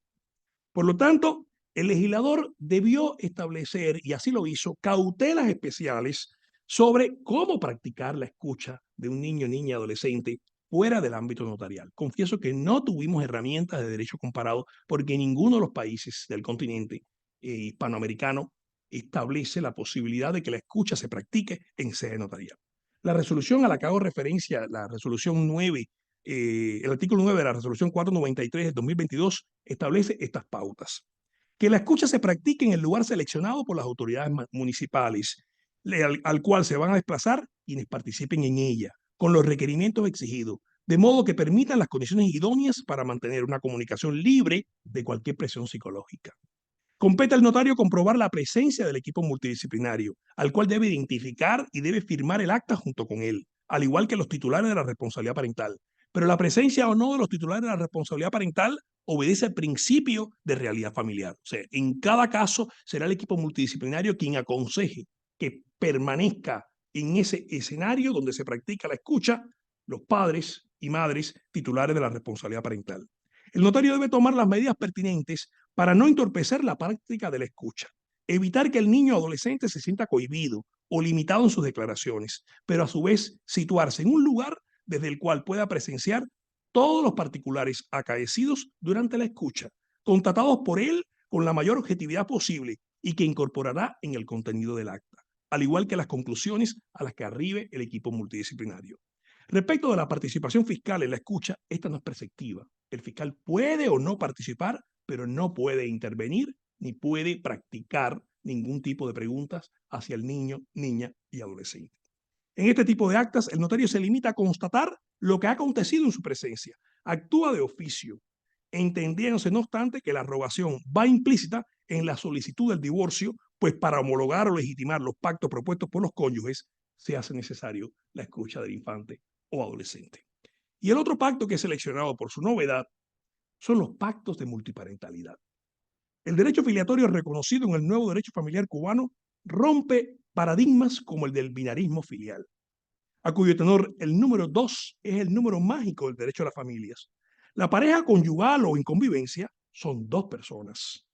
Por lo tanto, el legislador debió establecer, y así lo hizo, cautelas especiales sobre cómo practicar la escucha de un niño, niña, adolescente fuera del ámbito notarial. Confieso que no tuvimos herramientas de derecho comparado porque ninguno de los países del continente hispanoamericano establece la posibilidad de que la escucha se practique en sede notarial. La resolución a la que hago referencia, la resolución 9, el artículo 9 de la resolución 493 del 2022 establece estas pautas. Que la escucha se practique en el lugar seleccionado por las autoridades municipales, al cual se van a desplazar quienes participen en ella, con los requerimientos exigidos, de modo que permitan las condiciones idóneas para mantener una comunicación libre de cualquier presión psicológica. Compete al notario comprobar la presencia del equipo multidisciplinario, al cual debe identificar y debe firmar el acta junto con él, al igual que los titulares de la responsabilidad parental. Pero la presencia o no de los titulares de la responsabilidad parental obedece al principio de realidad familiar. O sea, en cada caso será el equipo multidisciplinario quien aconseje que permanezca en ese escenario donde se practica la escucha los padres y madres titulares de la responsabilidad parental. El notario debe tomar las medidas pertinentes para no entorpecer la práctica de la escucha, evitar que el niño o adolescente se sienta cohibido o limitado en sus declaraciones, pero a su vez situarse en un lugar desde el cual pueda presenciar todos los particulares acaecidos durante la escucha, constatados por él con la mayor objetividad posible y que incorporará en el contenido del acta, al igual que las conclusiones a las que arribe el equipo multidisciplinario. Respecto de la participación fiscal en la escucha, esta no es preceptiva. El fiscal puede o no participar, pero no puede intervenir ni puede practicar ningún tipo de preguntas hacia el niño, niña y adolescente. En este tipo de actas, el notario se limita a constatar lo que ha acontecido en su presencia. Actúa de oficio, entendiéndose, no obstante, que la rogación va implícita en la solicitud del divorcio, pues para homologar o legitimar los pactos propuestos por los cónyuges se hace necesario la escucha del infante o adolescente. Y el otro pacto que he seleccionado por su novedad son los pactos de multiparentalidad. El derecho filiatorio reconocido en el nuevo derecho familiar cubano rompe paradigmas como el del binarismo filial, a cuyo tenor el número 2 es el número mágico del derecho a las familias. La pareja conyugal o en convivencia son dos personas.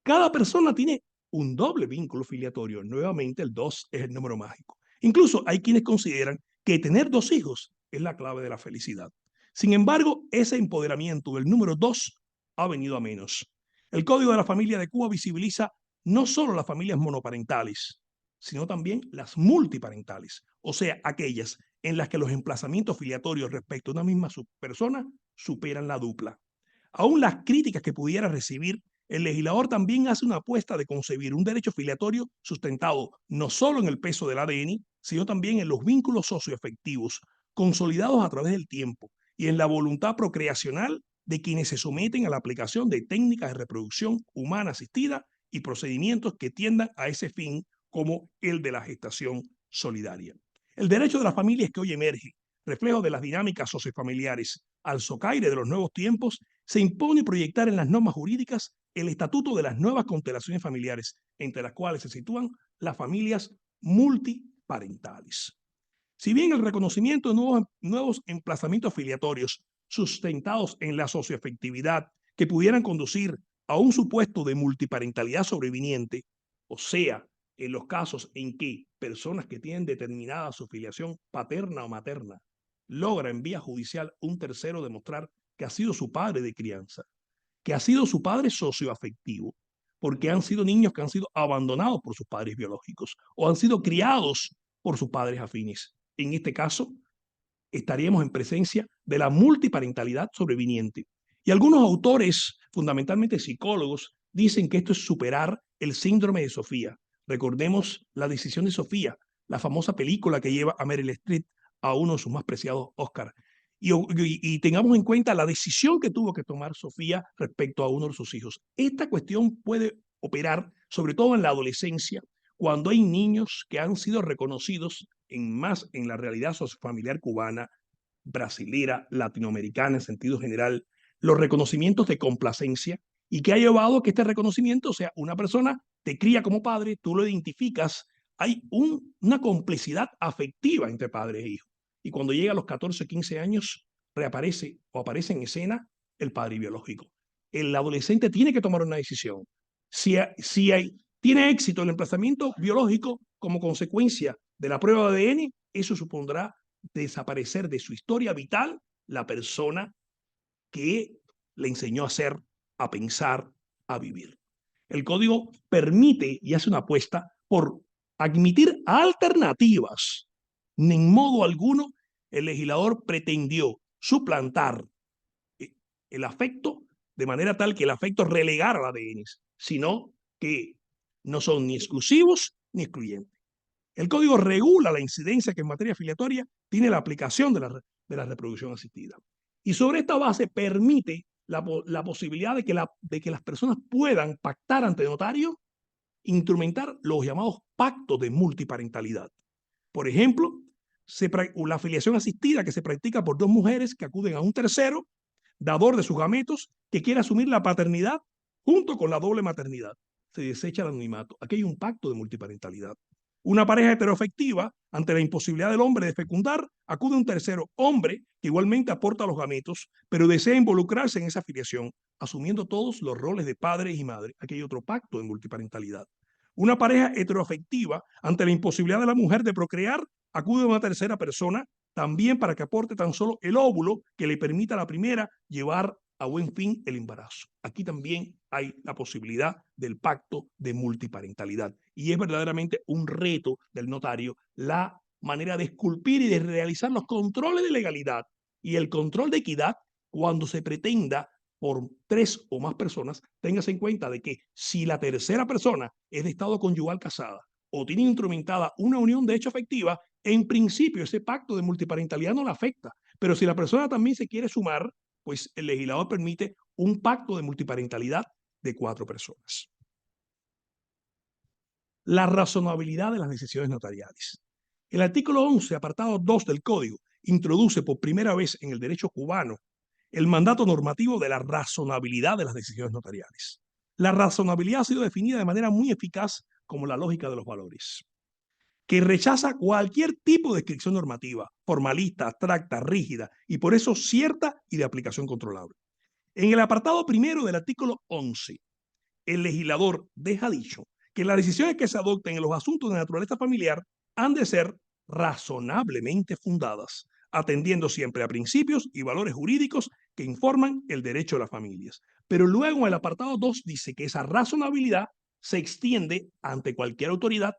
Cada persona tiene un doble vínculo filiatorio. Nuevamente, el 2 es el número mágico. Incluso hay quienes consideran que tener dos hijos es la clave de la felicidad. Sin embargo, ese empoderamiento del número 2 ha venido a menos. El Código de la Familia de Cuba visibiliza no solo las familias monoparentales, sino también las multiparentales, o sea, aquellas en las que los emplazamientos filiatorios respecto a una misma persona superan la dupla. Aún las críticas que pudiera recibir, el legislador también hace una apuesta de concebir un derecho filiatorio sustentado no solo en el peso del ADN, sino también en los vínculos socioafectivos consolidados a través del tiempo y en la voluntad procreacional de quienes se someten a la aplicación de técnicas de reproducción humana asistida y procedimientos que tiendan a ese fin, como el de la gestación solidaria. El derecho de las familias que hoy emerge, reflejo de las dinámicas sociofamiliares al socaire de los nuevos tiempos, se impone proyectar en las normas jurídicas el estatuto de las nuevas constelaciones familiares, entre las cuales se sitúan las familias multiparentales. Si bien el reconocimiento de nuevos emplazamientos filiatorios sustentados en la socioafectividad que pudieran conducir a un supuesto de multiparentalidad sobreviniente, o sea, en los casos en que personas que tienen determinada su filiación paterna o materna logra en vía judicial un tercero demostrar que ha sido su padre de crianza, que ha sido su padre socioafectivo, porque han sido niños que han sido abandonados por sus padres biológicos o han sido criados por sus padres afines. En este caso, estaríamos en presencia de la multiparentalidad sobreviniente. Y algunos autores, fundamentalmente psicólogos, dicen que esto es superar el síndrome de Sofía. Recordemos La decisión de Sofía, la famosa película que lleva a Meryl Streep a uno de sus más preciados Oscars. Y tengamos en cuenta la decisión que tuvo que tomar Sofía respecto a uno de sus hijos. Esta cuestión puede operar sobre todo en la adolescencia, cuando hay niños que han sido reconocidos en la realidad sociofamiliar cubana, brasilera, latinoamericana en sentido general, los reconocimientos de complacencia, y que ha llevado a que este reconocimiento, o sea, una persona te cría como padre, tú lo identificas, hay una complicidad afectiva entre padre e hijo. Y cuando llega a los 14 o 15 años, reaparece o aparece en escena el padre biológico. El adolescente tiene que tomar una decisión. Tiene éxito el emplazamiento biológico como consecuencia de la prueba de ADN, eso supondrá desaparecer de su historia vital la persona que le enseñó a ser, a pensar, a vivir. El código permite y hace una apuesta por admitir alternativas. En modo alguno el legislador pretendió suplantar el afecto de manera tal que el afecto relegara al ADN, sino que no son ni exclusivos ni excluyentes. El código regula la incidencia que en materia filiatoria tiene la aplicación de la reproducción asistida. Y sobre esta base permite la posibilidad de que las personas puedan pactar ante notario, instrumentar los llamados pactos de multiparentalidad. Por ejemplo, la afiliación asistida que se practica por dos mujeres que acuden a un tercero, dador de sus gametos, que quiere asumir la paternidad junto con la doble maternidad. Se desecha el anonimato. Aquí hay un pacto de multiparentalidad. Una pareja heteroafectiva, ante la imposibilidad del hombre de fecundar, acude a un tercero hombre que igualmente aporta los gametos, pero desea involucrarse en esa afiliación, asumiendo todos los roles de padre y madre. Aquí hay otro pacto de multiparentalidad. Una pareja heteroafectiva, ante la imposibilidad de la mujer de procrear, acude a una tercera persona, también para que aporte tan solo el óvulo que le permita a la primera llevar a buen fin el embarazo. Aquí también hay la posibilidad del pacto de multiparentalidad. Y es verdaderamente un reto del notario la manera de esculpir y de realizar los controles de legalidad y el control de equidad cuando se pretenda por 3 o más personas. Téngase en cuenta de que si la tercera persona es de estado conyugal casada o tiene instrumentada una unión de hecho efectiva, en principio ese pacto de multiparentalidad no la afecta. Pero si la persona también se quiere sumar, pues el legislador permite un pacto de multiparentalidad de 4 personas. La razonabilidad de las decisiones notariales. El artículo 11, apartado 2 del Código, introduce por primera vez en el derecho cubano el mandato normativo de la razonabilidad de las decisiones notariales. La razonabilidad ha sido definida de manera muy eficaz como la lógica de los valores, que rechaza cualquier tipo de descripción normativa, formalista, abstracta, rígida, y por eso cierta y de aplicación controlable. En el apartado primero del artículo 11, el legislador deja dicho que las decisiones que se adopten en los asuntos de naturaleza familiar han de ser razonablemente fundadas, atendiendo siempre a principios y valores jurídicos que informan el derecho de las familias. Pero luego en el apartado 2 dice que esa razonabilidad se extiende ante cualquier autoridad,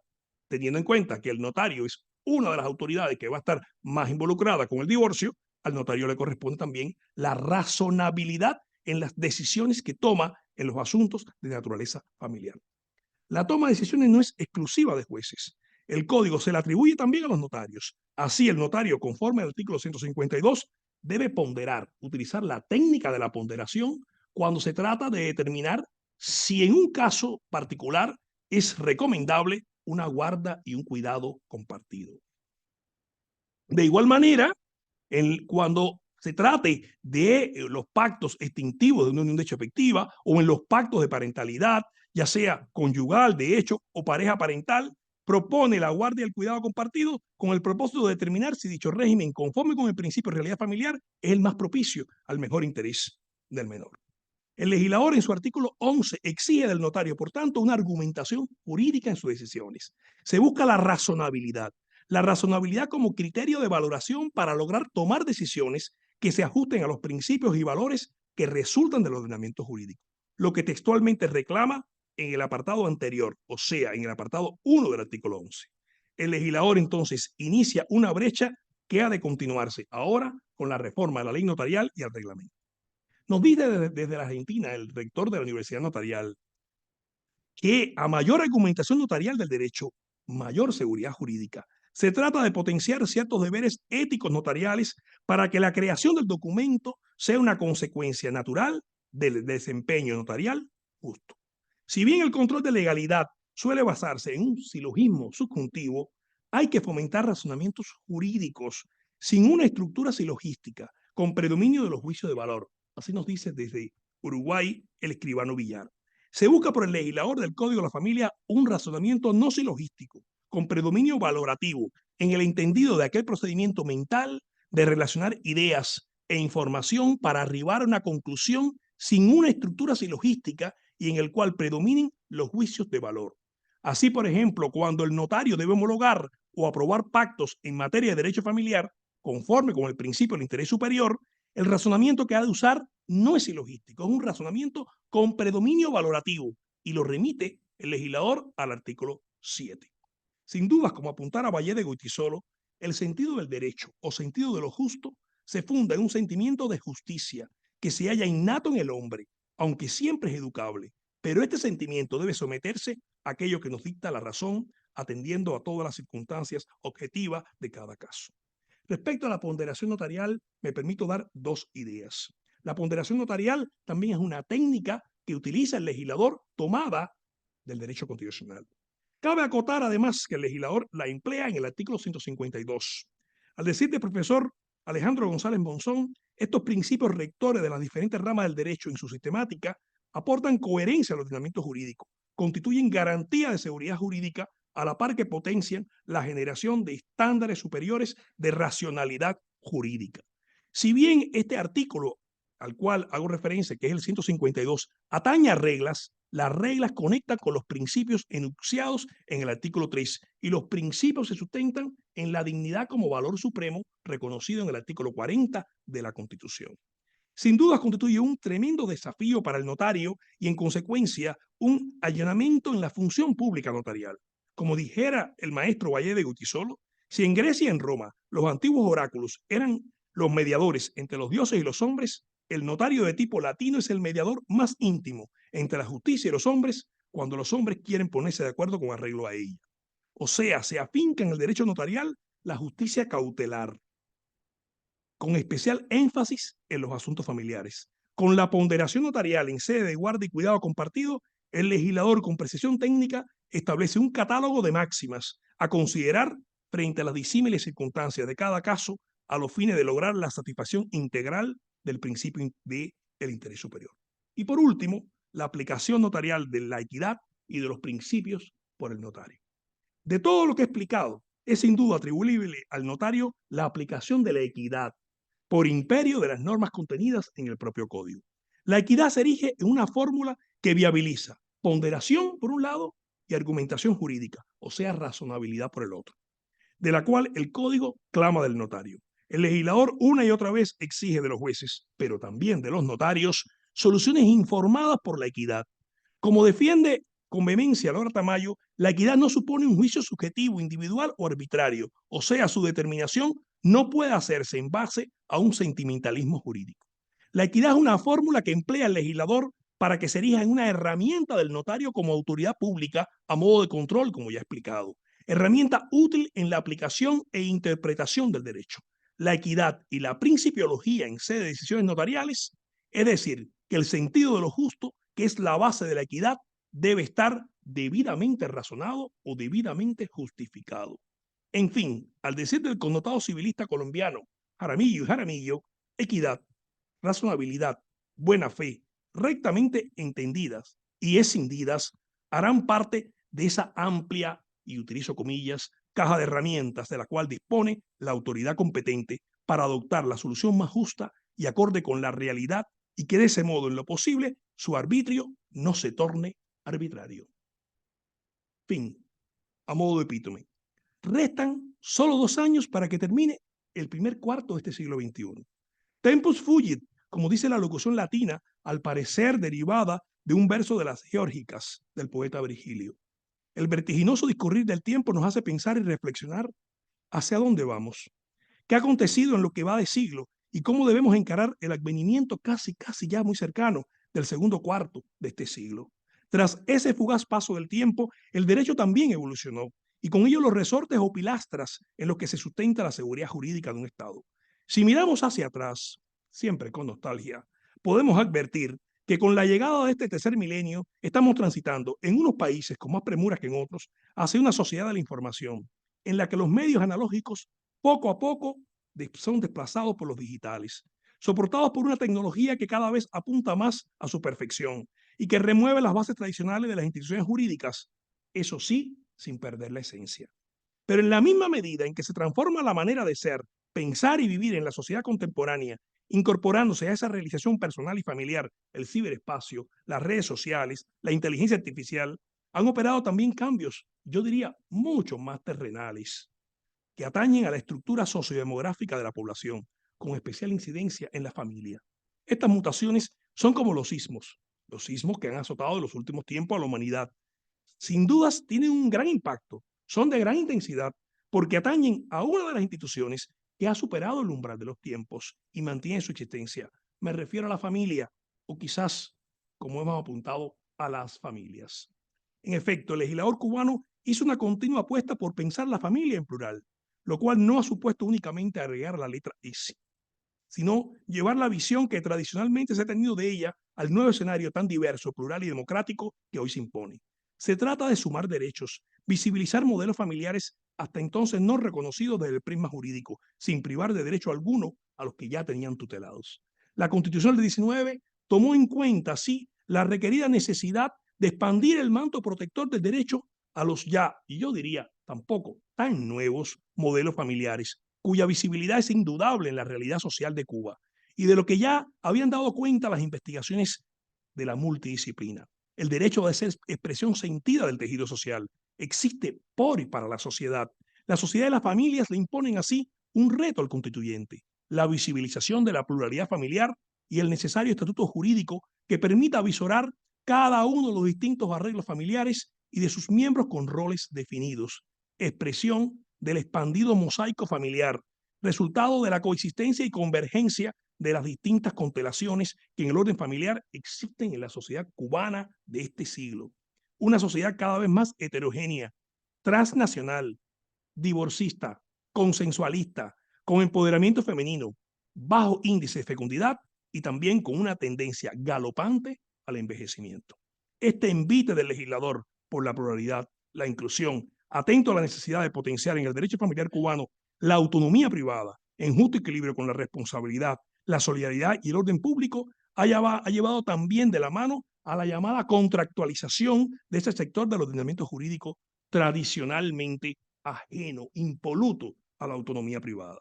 teniendo en cuenta que el notario es una de las autoridades que va a estar más involucrada con el divorcio. Al notario le corresponde también la razonabilidad en las decisiones que toma en los asuntos de naturaleza familiar. La toma de decisiones no es exclusiva de jueces. El código se le atribuye también a los notarios. Así, el notario, conforme al artículo 152, debe ponderar, utilizar la técnica de la ponderación cuando se trata de determinar si en un caso particular es recomendable una guarda y un cuidado compartido. De igual manera, cuando se trate de los pactos extintivos de una unión de hecho efectiva o en los pactos de parentalidad, ya sea conyugal, de hecho, o pareja parental, propone la guardia y el cuidado compartido con el propósito de determinar si dicho régimen, conforme con el principio de realidad familiar, es el más propicio al mejor interés del menor. El legislador en su artículo 11 exige del notario, por tanto, una argumentación jurídica en sus decisiones. Se busca la razonabilidad como criterio de valoración para lograr tomar decisiones que se ajusten a los principios y valores que resultan del ordenamiento jurídico, lo que textualmente reclama en el apartado anterior, o sea, en el apartado 1 del artículo 11. El legislador entonces inicia una brecha que ha de continuarse ahora con la reforma de la ley notarial y el reglamento. Nos dice desde la Argentina el rector de la Universidad Notarial que a mayor argumentación notarial del derecho, mayor seguridad jurídica. Se trata de potenciar ciertos deberes éticos notariales para que la creación del documento sea una consecuencia natural del desempeño notarial justo. Si bien el control de legalidad suele basarse en un silogismo subjuntivo, hay que fomentar razonamientos jurídicos sin una estructura silogística, con predominio de los juicios de valor. Así nos dice desde Uruguay el escribano Villar. Se busca por el legislador del Código de la Familia un razonamiento no silogístico, con predominio valorativo, en el entendido de aquel procedimiento mental de relacionar ideas e información para arribar a una conclusión sin una estructura silogística y en el cual predominen los juicios de valor. Así, por ejemplo, cuando el notario debe homologar o aprobar pactos en materia de derecho familiar, conforme con el principio del interés superior, el razonamiento que ha de usar no es silogístico, es un razonamiento con predominio valorativo y lo remite el legislador al artículo 7. Sin dudas, como apuntara Valle de Goitisolo, el sentido del derecho o sentido de lo justo se funda en un sentimiento de justicia que se halla innato en el hombre, aunque siempre es educable, pero este sentimiento debe someterse a aquello que nos dicta la razón, atendiendo a todas las circunstancias objetivas de cada caso. Respecto a la ponderación notarial, me permito dar 2 ideas. La ponderación notarial también es una técnica que utiliza el legislador tomada del derecho constitucional. Cabe acotar además que el legislador la emplea en el artículo 152. Al decir del profesor Alejandro González Monzón, estos principios rectores de las diferentes ramas del derecho en su sistemática aportan coherencia al ordenamiento jurídico, constituyen garantía de seguridad jurídica a la par que potencian la generación de estándares superiores de racionalidad jurídica. Si bien este artículo al cual hago referencia, que es el 152, atañe a reglas, las reglas conectan con los principios enunciados en el artículo 3 y los principios se sustentan en la dignidad como valor supremo reconocido en el artículo 40 de la Constitución. Sin duda constituye un tremendo desafío para el notario y en consecuencia un allanamiento en la función pública notarial. Como dijera el maestro Valle de Goitisolo, Si en Grecia y en Roma los antiguos oráculos eran los mediadores entre los dioses y los hombres, el notario de tipo latino es el mediador más íntimo entre la justicia y los hombres cuando los hombres quieren ponerse de acuerdo con arreglo a ella. O sea, se afinca en el derecho notarial la justicia cautelar, con especial énfasis en los asuntos familiares. Con la ponderación notarial en sede de guarda y cuidado compartido, el legislador con precisión técnica establece un catálogo de máximas a considerar frente a las disímiles circunstancias de cada caso a los fines de lograr la satisfacción integral del principio del interés superior. Y por último, la aplicación notarial de la equidad y de los principios por el notario. De todo lo que he explicado, es sin duda atribuible al notario la aplicación de la equidad por imperio de las normas contenidas en el propio código. La equidad se erige en una fórmula que viabiliza ponderación por un lado y argumentación jurídica, o sea, razonabilidad por el otro, de la cual el código clama del notario. El legislador una y otra vez exige de los jueces, pero también de los notarios, soluciones informadas por la equidad. Como defiende con vehemencia Laura Tamayo, la equidad no supone un juicio subjetivo, individual o arbitrario, o sea, su determinación no puede hacerse en base a un sentimentalismo jurídico. La equidad es una fórmula que emplea el legislador para que se erija en una herramienta del notario como autoridad pública a modo de control, como ya he explicado. Herramienta útil en la aplicación e interpretación del derecho. La equidad y la principiología en sede de decisiones notariales, es decir, que el sentido de lo justo, que es la base de la equidad, debe estar debidamente razonado o debidamente justificado. En fin, al decir del connotado civilista colombiano Jaramillo y Jaramillo, equidad, razonabilidad, buena fe, rectamente entendidas y escindidas, harán parte de esa amplia, y utilizo comillas, caja de herramientas de la cual dispone la autoridad competente para adoptar la solución más justa y acorde con la realidad y que de ese modo, en lo posible, su arbitrio no se torne arbitrario. Fin. A modo de epítome. Restan solo 2 años para que termine el primer cuarto de este siglo XXI. Tempus fugit, como dice la locución latina, al parecer derivada de un verso de las Geórgicas del poeta Virgilio. El vertiginoso discurrir del tiempo nos hace pensar y reflexionar hacia dónde vamos, qué ha acontecido en lo que va de siglo y cómo debemos encarar el advenimiento casi ya muy cercano del segundo cuarto de este siglo. Tras ese fugaz paso del tiempo, el derecho también evolucionó y con ello los resortes o pilastras en los que se sustenta la seguridad jurídica de un Estado. Si miramos hacia atrás, siempre con nostalgia, podemos advertir que con la llegada de este tercer milenio estamos transitando en unos países con más premura que en otros hacia una sociedad de la información, en la que los medios analógicos poco a poco son desplazados por los digitales, soportados por una tecnología que cada vez apunta más a su perfección y que remueve las bases tradicionales de las instituciones jurídicas, eso sí, sin perder la esencia. Pero en la misma medida en que se transforma la manera de ser, pensar y vivir en la sociedad contemporánea, incorporándose a esa realización personal y familiar, el ciberespacio, las redes sociales, la inteligencia artificial, han operado también cambios, yo diría, mucho más terrenales, que atañen a la estructura sociodemográfica de la población, con especial incidencia en la familia. Estas mutaciones son como los sismos que han azotado en los últimos tiempos a la humanidad. Sin dudas tienen un gran impacto, son de gran intensidad, porque atañen a una de las instituciones que ha superado el umbral de los tiempos y mantiene su existencia. Me refiero a la familia, o quizás, como hemos apuntado, a las familias. En efecto, el legislador cubano hizo una continua apuesta por pensar la familia en plural, lo cual no ha supuesto únicamente agregar la letra S, sino llevar la visión que tradicionalmente se ha tenido de ella al nuevo escenario tan diverso, plural y democrático que hoy se impone. Se trata de sumar derechos, visibilizar modelos familiares hasta entonces no reconocidos desde el prisma jurídico, sin privar de derecho alguno a los que ya tenían tutelados. La Constitución del 19 tomó en cuenta, así, la requerida necesidad de expandir el manto protector del derecho a los ya, y yo diría, tampoco tan nuevos modelos familiares, cuya visibilidad es indudable en la realidad social de Cuba y de lo que ya habían dado cuenta las investigaciones de la multidisciplina. El derecho a ser expresión sentida del tejido social existe por y para la sociedad. La sociedad y las familias le imponen así un reto al constituyente, la visibilización de la pluralidad familiar y el necesario estatuto jurídico que permita visorar cada uno de los distintos arreglos familiares y de sus miembros con roles definidos, expresión del expandido mosaico familiar, resultado de la coexistencia y convergencia de las distintas constelaciones que en el orden familiar existen en la sociedad cubana de este siglo. Una sociedad cada vez más heterogénea, transnacional, divorcista, consensualista, con empoderamiento femenino, bajo índice de fecundidad y también con una tendencia galopante al envejecimiento. Este envite del legislador por la pluralidad, la inclusión, atento a la necesidad de potenciar en el derecho familiar cubano la autonomía privada en justo equilibrio con la responsabilidad, la solidaridad y el orden público, ha llevado también de la mano a la llamada contractualización de ese sector del ordenamiento jurídico tradicionalmente ajeno, impoluto a la autonomía privada.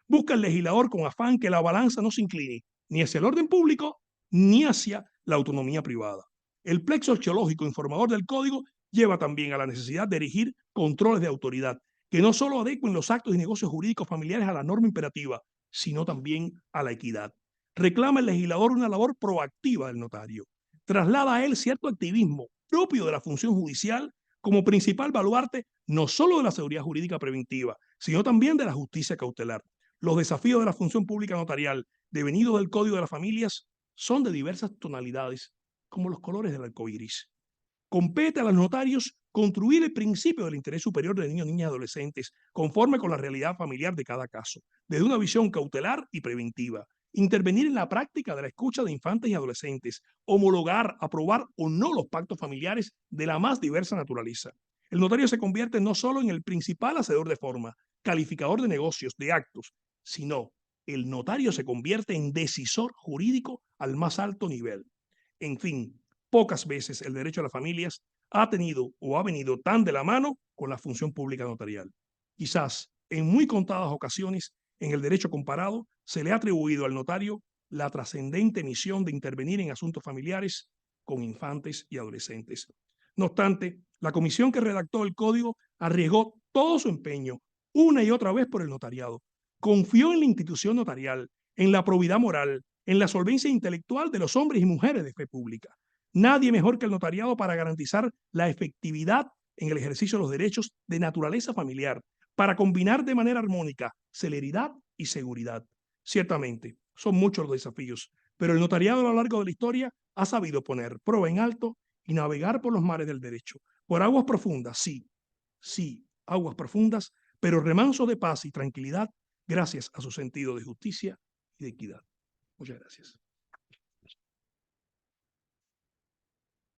Busca el legislador con afán que la balanza no se incline ni hacia el orden público ni hacia la autonomía privada. El plexo axiológico informador del Código lleva también a la necesidad de erigir controles de autoridad que no solo adecuen los actos y negocios jurídicos familiares a la norma imperativa, sino también a la equidad. Reclama el legislador una labor proactiva del notario. Traslada a él cierto activismo propio de la función judicial como principal baluarte no solo de la seguridad jurídica preventiva, sino también de la justicia cautelar. Los desafíos de la función pública notarial, devenidos del Código de las Familias, son de diversas tonalidades, como los colores del arco iris. Compete a los notarios construir el principio del interés superior de niños, niñas y adolescentes, conforme con la realidad familiar de cada caso, desde una visión cautelar y preventiva. Intervenir en la práctica de la escucha de infantes y adolescentes, homologar, aprobar o no los pactos familiares de la más diversa naturaleza. El notario se convierte no solo en el principal hacedor de forma, calificador de negocios, de actos, sino el notario se convierte en decisor jurídico al más alto nivel. En fin, pocas veces el derecho a las familias ha tenido o ha venido tan de la mano con la función pública notarial. Quizás en muy contadas ocasiones en el derecho comparado se le ha atribuido al notario la trascendente misión de intervenir en asuntos familiares con infantes y adolescentes. No obstante, la comisión que redactó el código arriesgó todo su empeño una y otra vez por el notariado. Confió en la institución notarial, en la probidad moral, en la solvencia intelectual de los hombres y mujeres de fe pública. Nadie mejor que el notariado para garantizar la efectividad en el ejercicio de los derechos de naturaleza familiar, para combinar de manera armónica celeridad y seguridad. Ciertamente, son muchos los desafíos, pero el notariado a lo largo de la historia ha sabido poner proa en alto y navegar por los mares del derecho, por aguas profundas, sí, aguas profundas, pero remanso de paz y tranquilidad gracias a su sentido de justicia y de equidad. Muchas gracias.